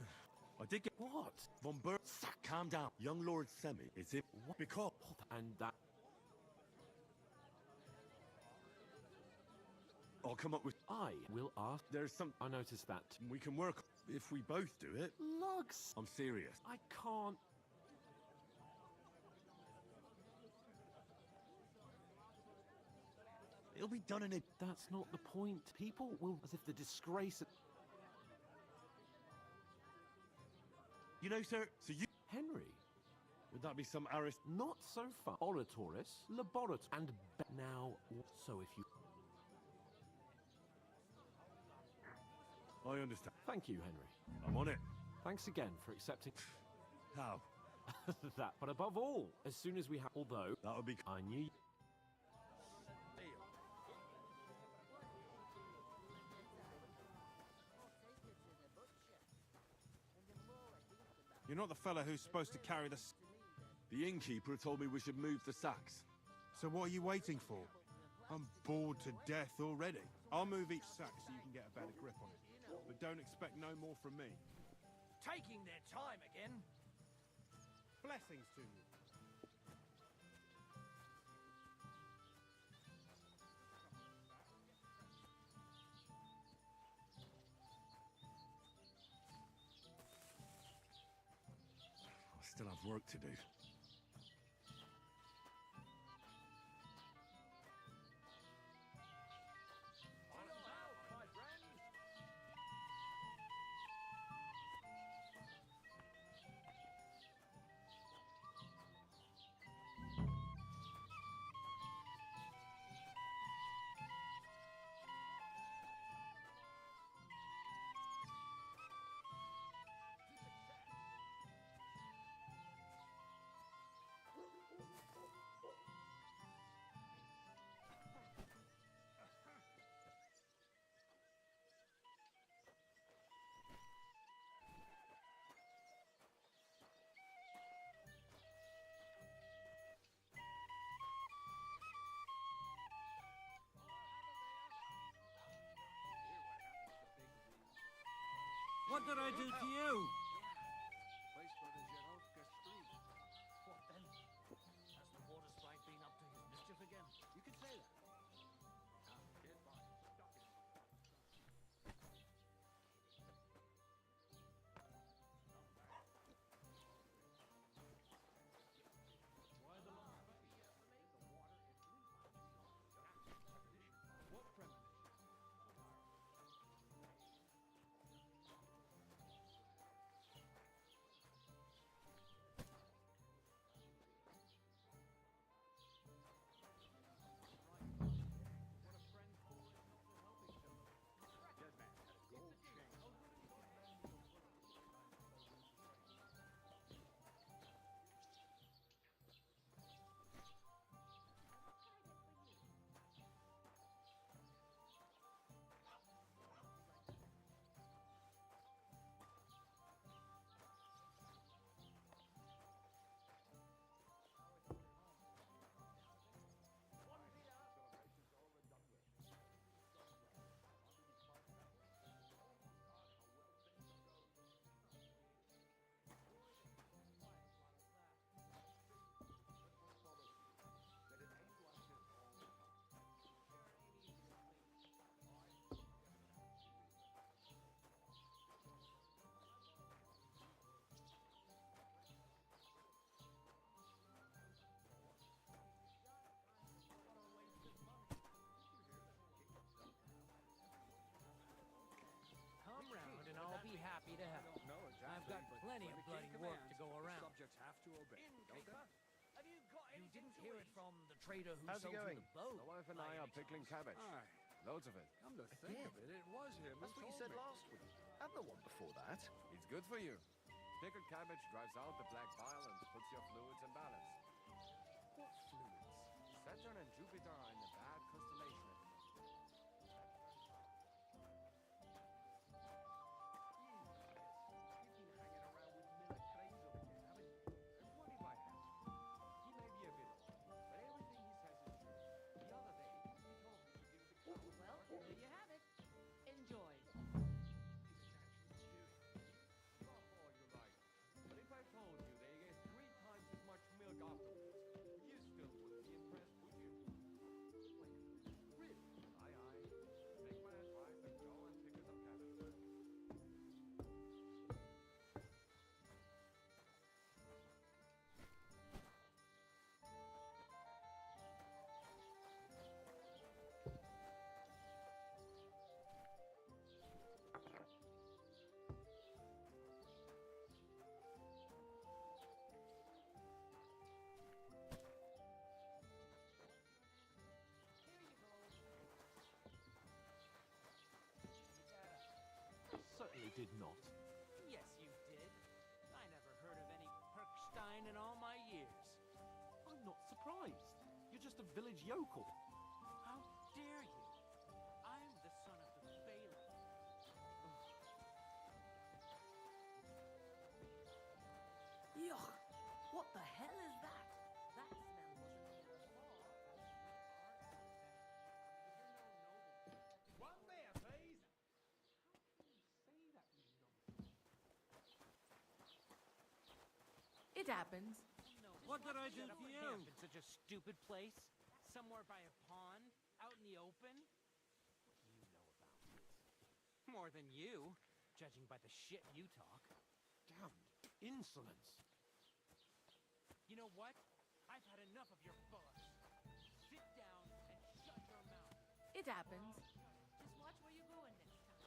I did get... What? Von Berg... Calm down. Young Lord Semi is it... What? Because... And that... I'll come up with... I will ask... There's some... I noticed that. We can work if we both do it. Lugs! I'm serious. I can't... It'll be done in a... That's not the point. People will... As if the disgrace... You know, sir, so you... Henry? Would that be some arist... Not so far. Oratoris, laborator, and... Now... So if you... I understand. Thank you, Henry. I'm on it. Thanks again for accepting... How? that. But above all, as soon as we have... Although... That would be... I knew... You're not the fella who's supposed to carry the... The innkeeper told me we should move the sacks. So what are you waiting for? I'm bored to death already. I'll move each sack so you can get a better grip on it. But don't expect no more from me. Taking their time again. Blessings to you. I still have work to do. What did I do to you? What then? Has the water sprite been up to his mischief again? You could say that. Come round and I'll be happy to help. I've got plenty of bloody work to go around. Subjects have to obey. Have you got You didn't hear it from the trader who How's it sold going? you the boat. My wife and I are pickling cabbage. Aye. Loads of it. Come to think of it, it was him. That's what you said last week. And the one before that. It's good for you. Pickled cabbage drives out the black bile and puts your fluids in balance. What fluids? Saturn and Jupiter are in a bad constellation at the moment. Well, there you have it. Enjoy. But if I told you they get 3 times as much milk afterwards, you still wouldn't be impressed, would you? Really? Aye, aye. Take my advice and go and pick us some cabbage. Certainly did not. Yes, you did. I never heard of any Perkstein in all my years. I'm not surprised. You're just a village yokel. How dare you? I'm the son of the bailiff. Yuck! What the hell is that? That smell wasn't here before. One there, please. It happens. What did I do to you? In such a stupid place? Somewhere by a pond? Out in the open? What do you know about this? More than you, judging by the shit you talk. Damned insolence. You know what? I've had enough of your bollocks. Sit down and shut your mouth. It happens. Just watch where you're going next time.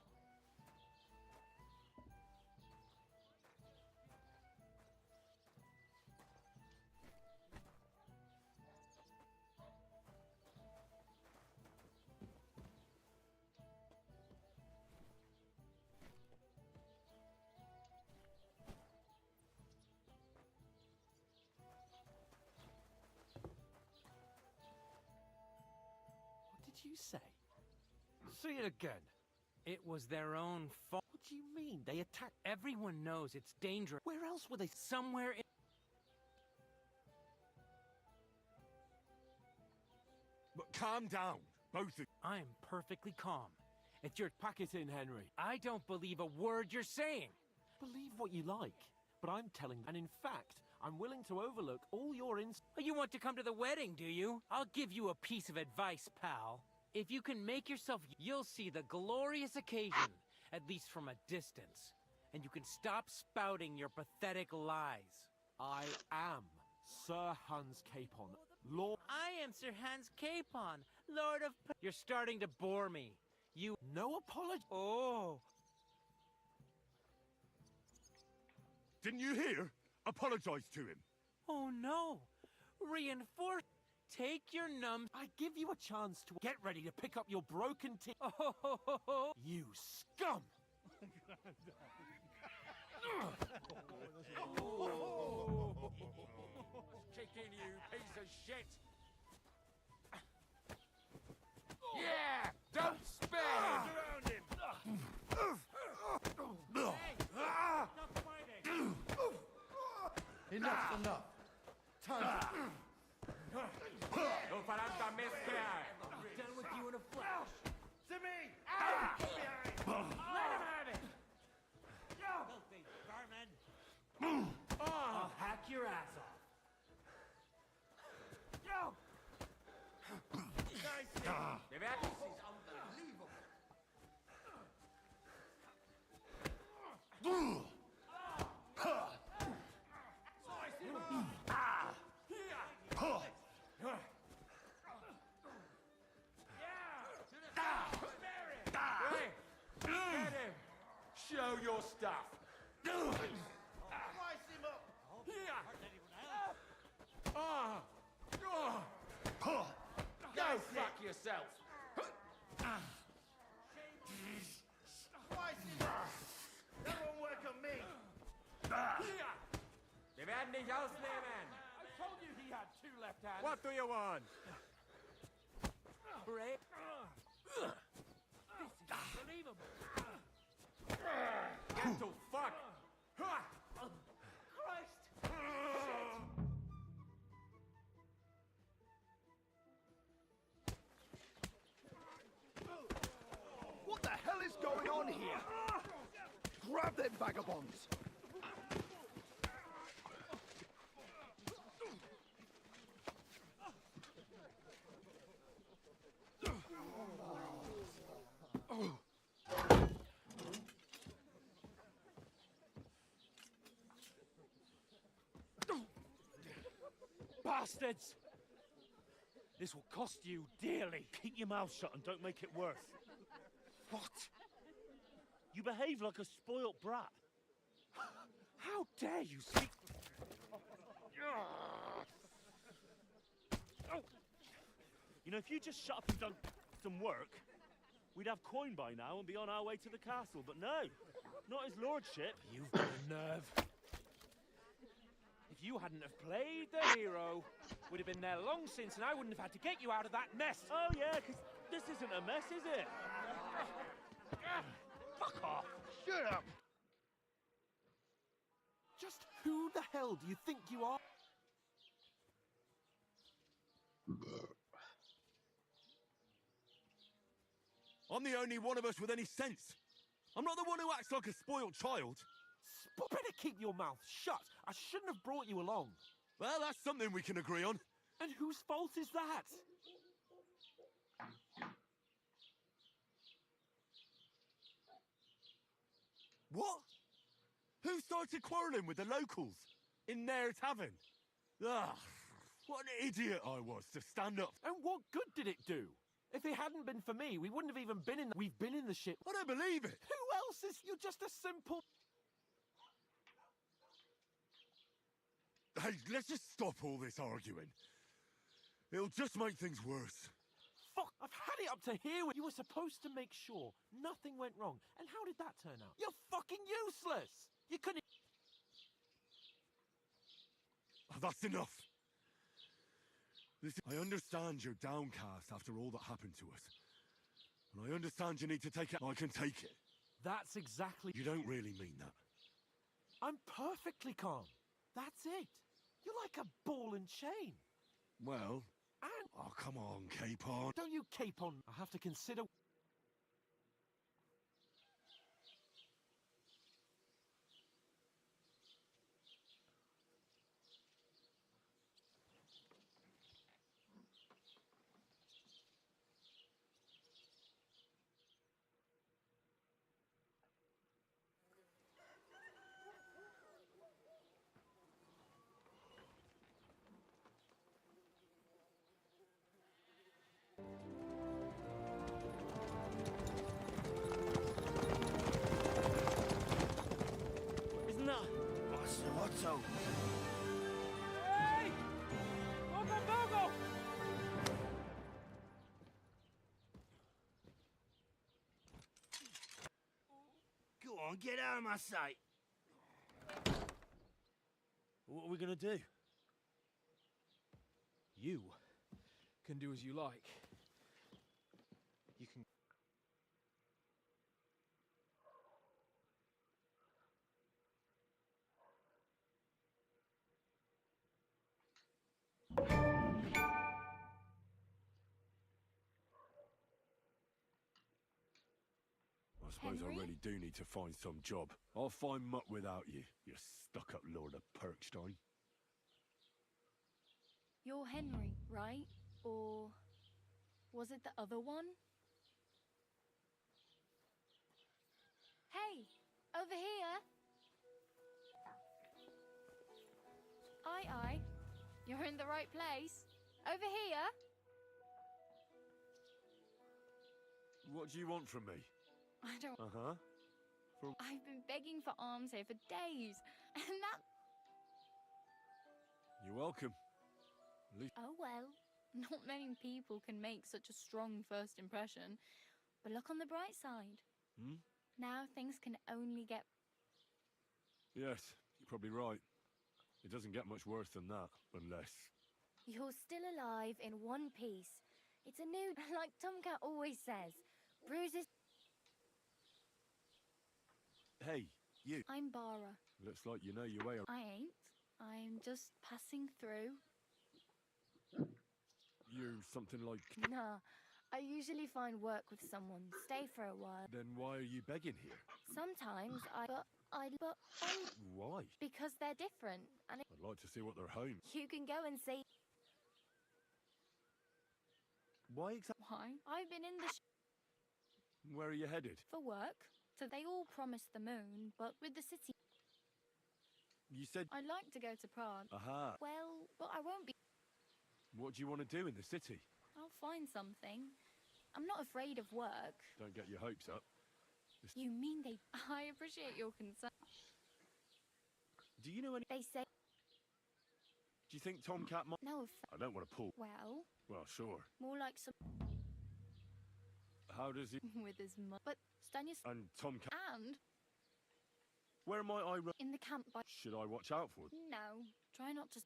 What did you say? Say it again. It was their own fault. What do you mean? They attacked... Everyone knows it's dangerous. Where else were they? Somewhere in... But calm down, both of you. I'm perfectly calm. If you're... Pack it in, Henry. I don't believe a word you're saying. Believe what you like, but I'm telling... And in fact, I'm willing to overlook all your Oh, you want to come to the wedding, do you? I'll give you a piece of advice, pal. If you can make yourself... You'll see the glorious occasion, at least from a distance. And you can stop spouting your pathetic lies. I am Sir Hans Capon, Lord... I am Sir Hans Capon, Lord of... You're starting to bore me. You... No apology... Oh... Didn't you hear? Apologize to him. Oh no! Reinforce... Take your numb... I give you a chance to... Get ready to pick up your broken teeth. Oh, you scum! Chicken, you piece of shit! Yeah! Don't spare him! Around him! Stop fighting! Enough's enough. Time No faranta mezclar! I'm done with you in a flash. To me! Let him have it! Filthy vermin! I'll hack your ass off. The Vatican is unbelievable! Show your stuff! Slice him up! Go fuck yourself! Slice him up! That won't work on me! Wir werden dich ausnehmen! I told you he had two left hands. What do you want? Brave. This is unbelievable. Get to fuck! Christ! What the hell is going on here? Grab them vagabonds! Bastards! This will cost you dearly. Keep your mouth shut and don't make it worse. What? You behave like a spoilt brat. How dare you speak... You know, if you just shut up and done some work, we'd have coin by now and be on our way to the castle. But no, not his lordship. You've got a nerve. If you hadn't have played the hero, we'd have been there long since, and I wouldn't have had to get you out of that mess. Oh yeah, because this isn't a mess, is it? Fuck off! Shut up! Just who the hell do you think you are? I'm the only one of us with any sense. I'm not the one who acts like a spoiled child. Better keep your mouth shut. I shouldn't have brought you along. Well, that's something we can agree on. And whose fault is that? What? Who started quarrelling with the locals in their tavern? Ah, what an idiot I was to stand up. And what good did it do? If it hadn't been for me, we wouldn't have even been in... We've been in the ship. I don't believe it. Who else is... You're just a simple... Hey, let's just stop all this arguing. It'll just make things worse. Fuck, I've had it up to here. You were supposed to make sure nothing went wrong. And how did that turn out? You're fucking useless. You couldn't... That's enough. Listen, I understand you're downcast after all that happened to us. And I understand you need to take it. I can take it. That's exactly... You don't really mean that. I'm perfectly calm. That's it. You're like a ball and chain. Well... And... Oh, come on, Capon. Don't you cape on. I have to consider... on, get out of my sight. What are we gonna do? You can do as you like. You can... I suppose Henry? I really do need to find some job. I'll find muck without you, you stuck-up Lord of Perkstein. You're Henry, right? Or was it the other one? Hey, over here. Aye. You're in the right place. Over here. What do you want from me? I don't... Uh-huh. I've been begging for alms here for days, and that... You're welcome. At least... Oh well, not many people can make such a strong first impression. But look on the bright side. Hmm? Now things can only get... Yes, you're probably right. It doesn't get much worse than that, unless... You're still alive in one piece. It's a new... Like Tomcat always says, bruises... Hey, you. I'm Bara. Looks like you know your way around. I ain't. I'm just passing through. You're something like... Nah, I usually find work with someone, stay for a while. Then why are you begging here? Sometimes I... Why? Because they're different, and I'd like to see what they're home. you can go and see... Why exactly? Why? I've been in the... Where are you headed? for work. So they all promised the moon, but with the city... You said... I'd like to go to Prague. Aha. Well, but I won't be... What do you want to do in the city? I'll find something. I'm not afraid of work. Don't get your hopes up. You mean they... I appreciate your concern. Do you know any... They say... Do you think Tomcat might... No, I don't want to pull. well, Well, sure. more like some... How does he... with his mum. But Stanislav... And Tomcat... And... Where am I... in the camp by... Should I watch out for? No, try not to...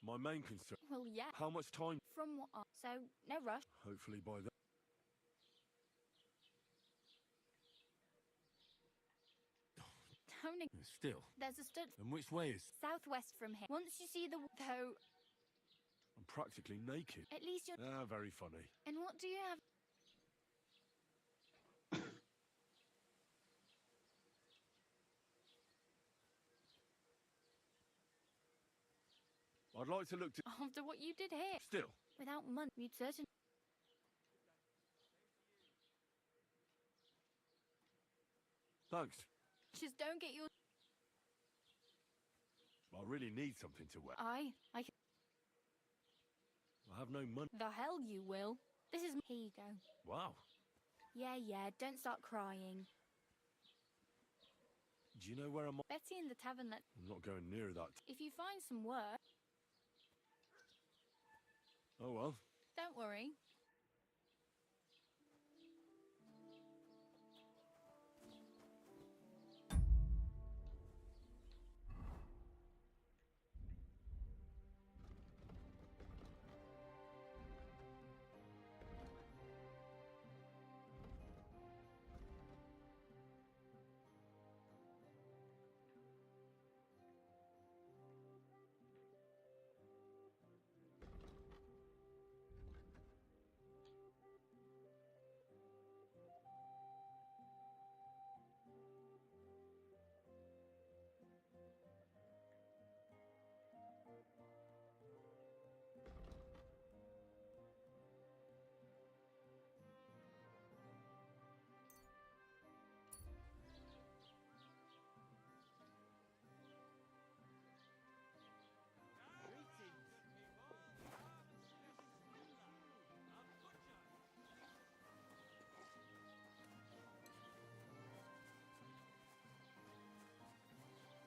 My main concern... Well, yeah. How much time... From what I... So, no rush. Hopefully by then... Tony... Still. There's a stud... And which way is... southwest from here. Once you see the... Though... I'm practically naked. At least you're... Ah, very funny. And what do you have... I'd like to look to... After what you did here. Still. Without money, you'd certainly... Thanks. Just don't get your... I really need something to wear. I I have no money. The hell you will. This is... Here you go. Wow. Yeah, don't start crying. Do you know where I'm... Betty in the tavern let... I'm not going near that. If you find some work... Oh, well. Don't worry.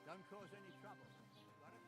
Don't cause any trouble. Got it?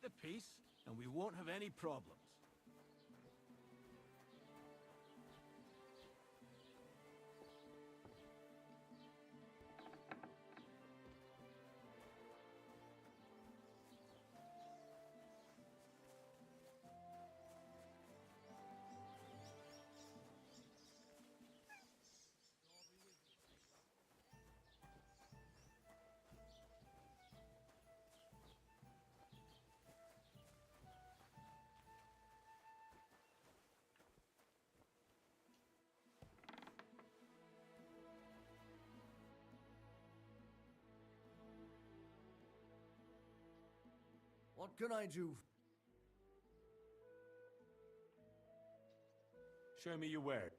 Make the peace, and we won't have any problems. What can I do? Show me your wares.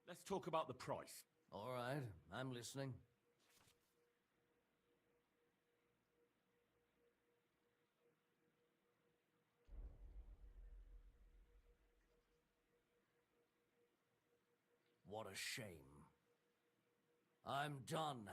Let's talk about the price. All right, I'm listening. What a shame. I'm done.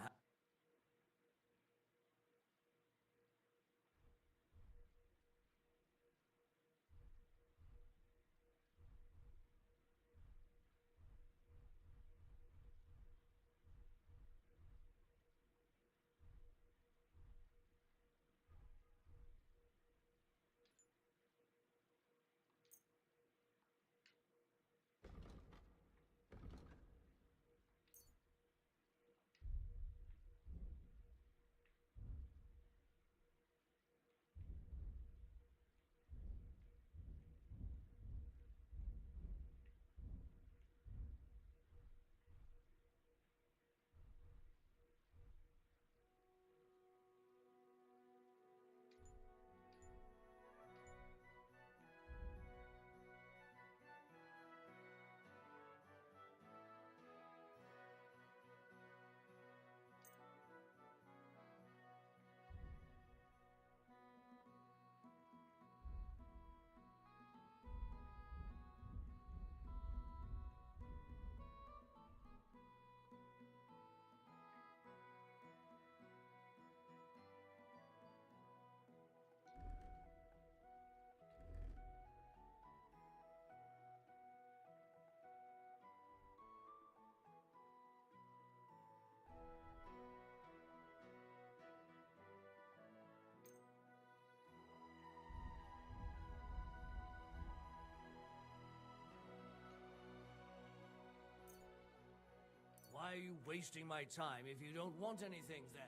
Why are you wasting my time if you don't want anything then,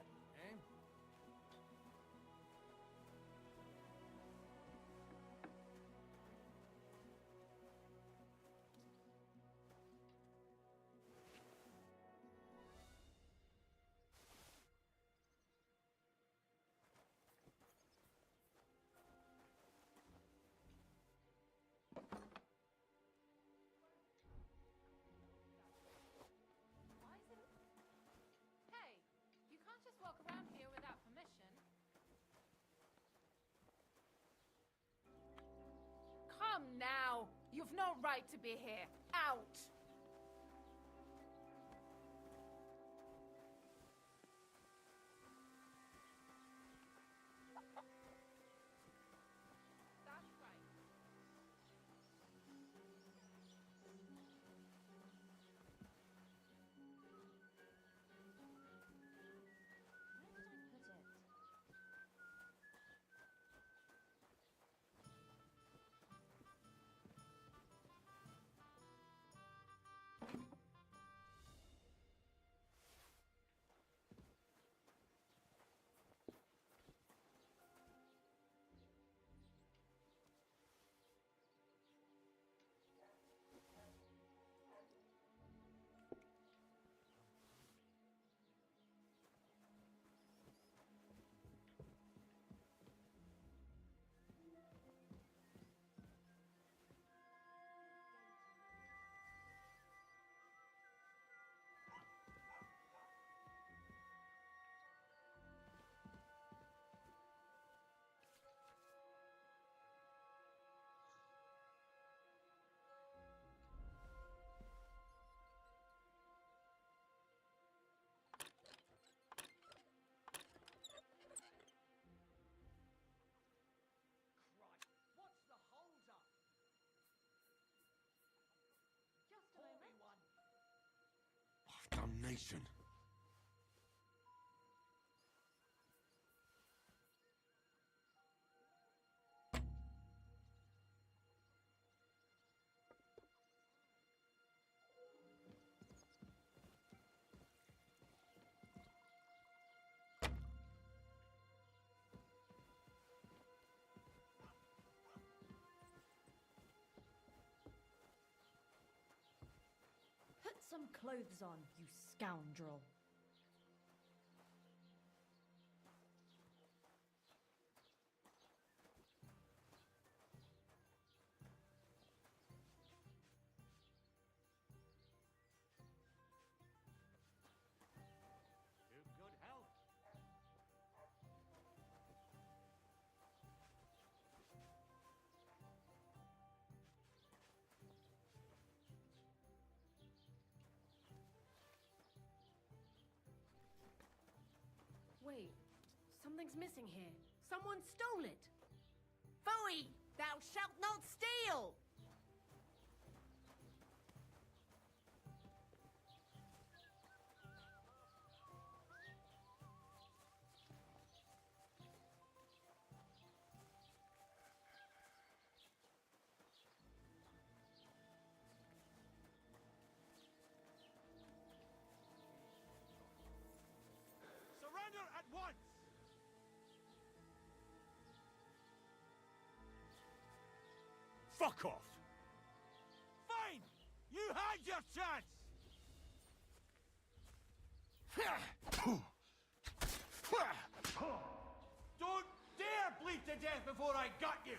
eh? Hey, you can't just walk around here without permission. Come now. You've no right to be here. Out. That's right. Where did I put it? What's the hold-up? Just a moment. Damnation. Put some clothes on, you scoundrel. To good health. Wait, something's missing here. Someone stole it. Phooey! Thou shalt not steal! Surrender at once! Fuck off! Fine! You had your chance! Don't dare bleed to death before I got you!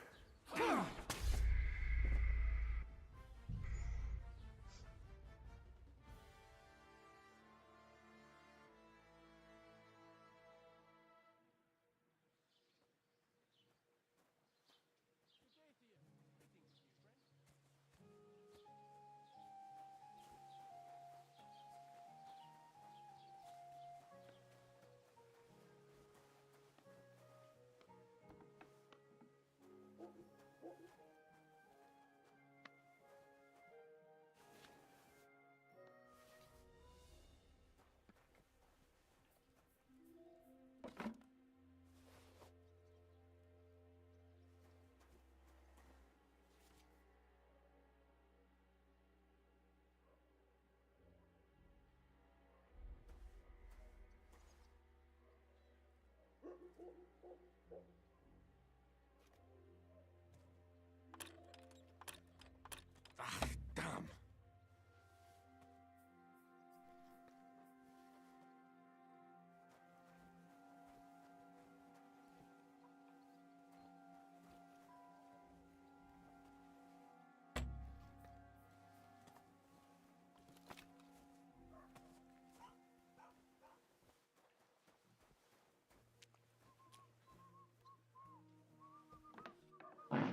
Ah, damn.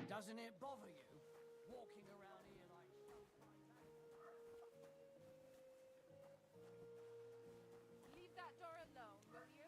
Doesn't it bother you walking around here like Leave that door alone, will you?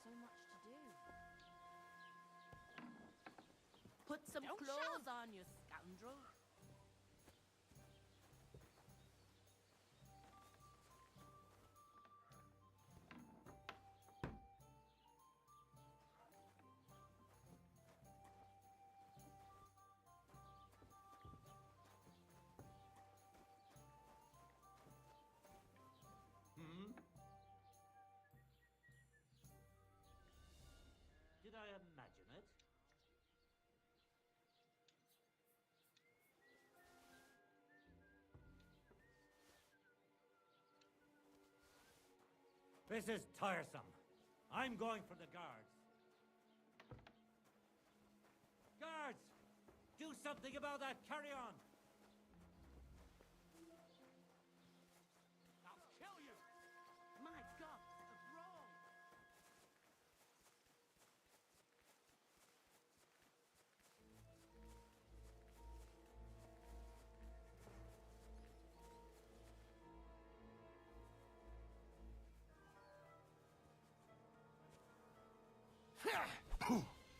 So much to do. Put some clothes on, you scoundrel. Did I imagine it? This is tiresome. I'm going for the guards. Guards! Do something about that! Carry on! I'll kill you! My God, what's wrong?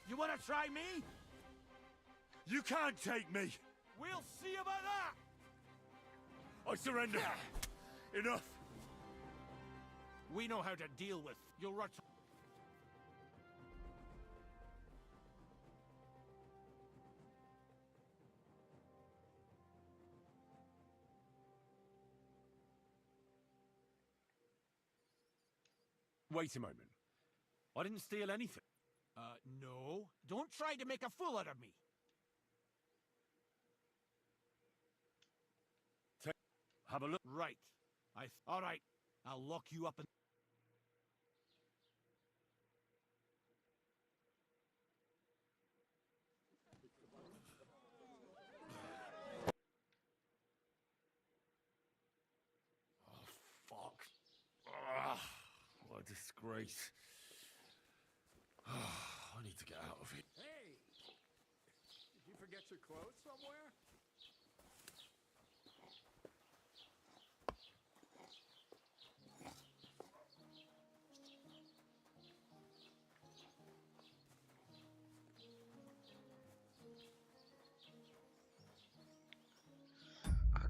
You want to try me? You can't take me! We'll see about that! I surrender! Enough! We know how to deal with your rot. Wait a moment. I didn't steal anything. No. Don't try to make a fool out of me. Have a look. Right. All right. I'll lock you up and... Fuck. Ah, what a disgrace. I need to get out of here. Hey! Did you forget your clothes somewhere?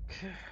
Okay.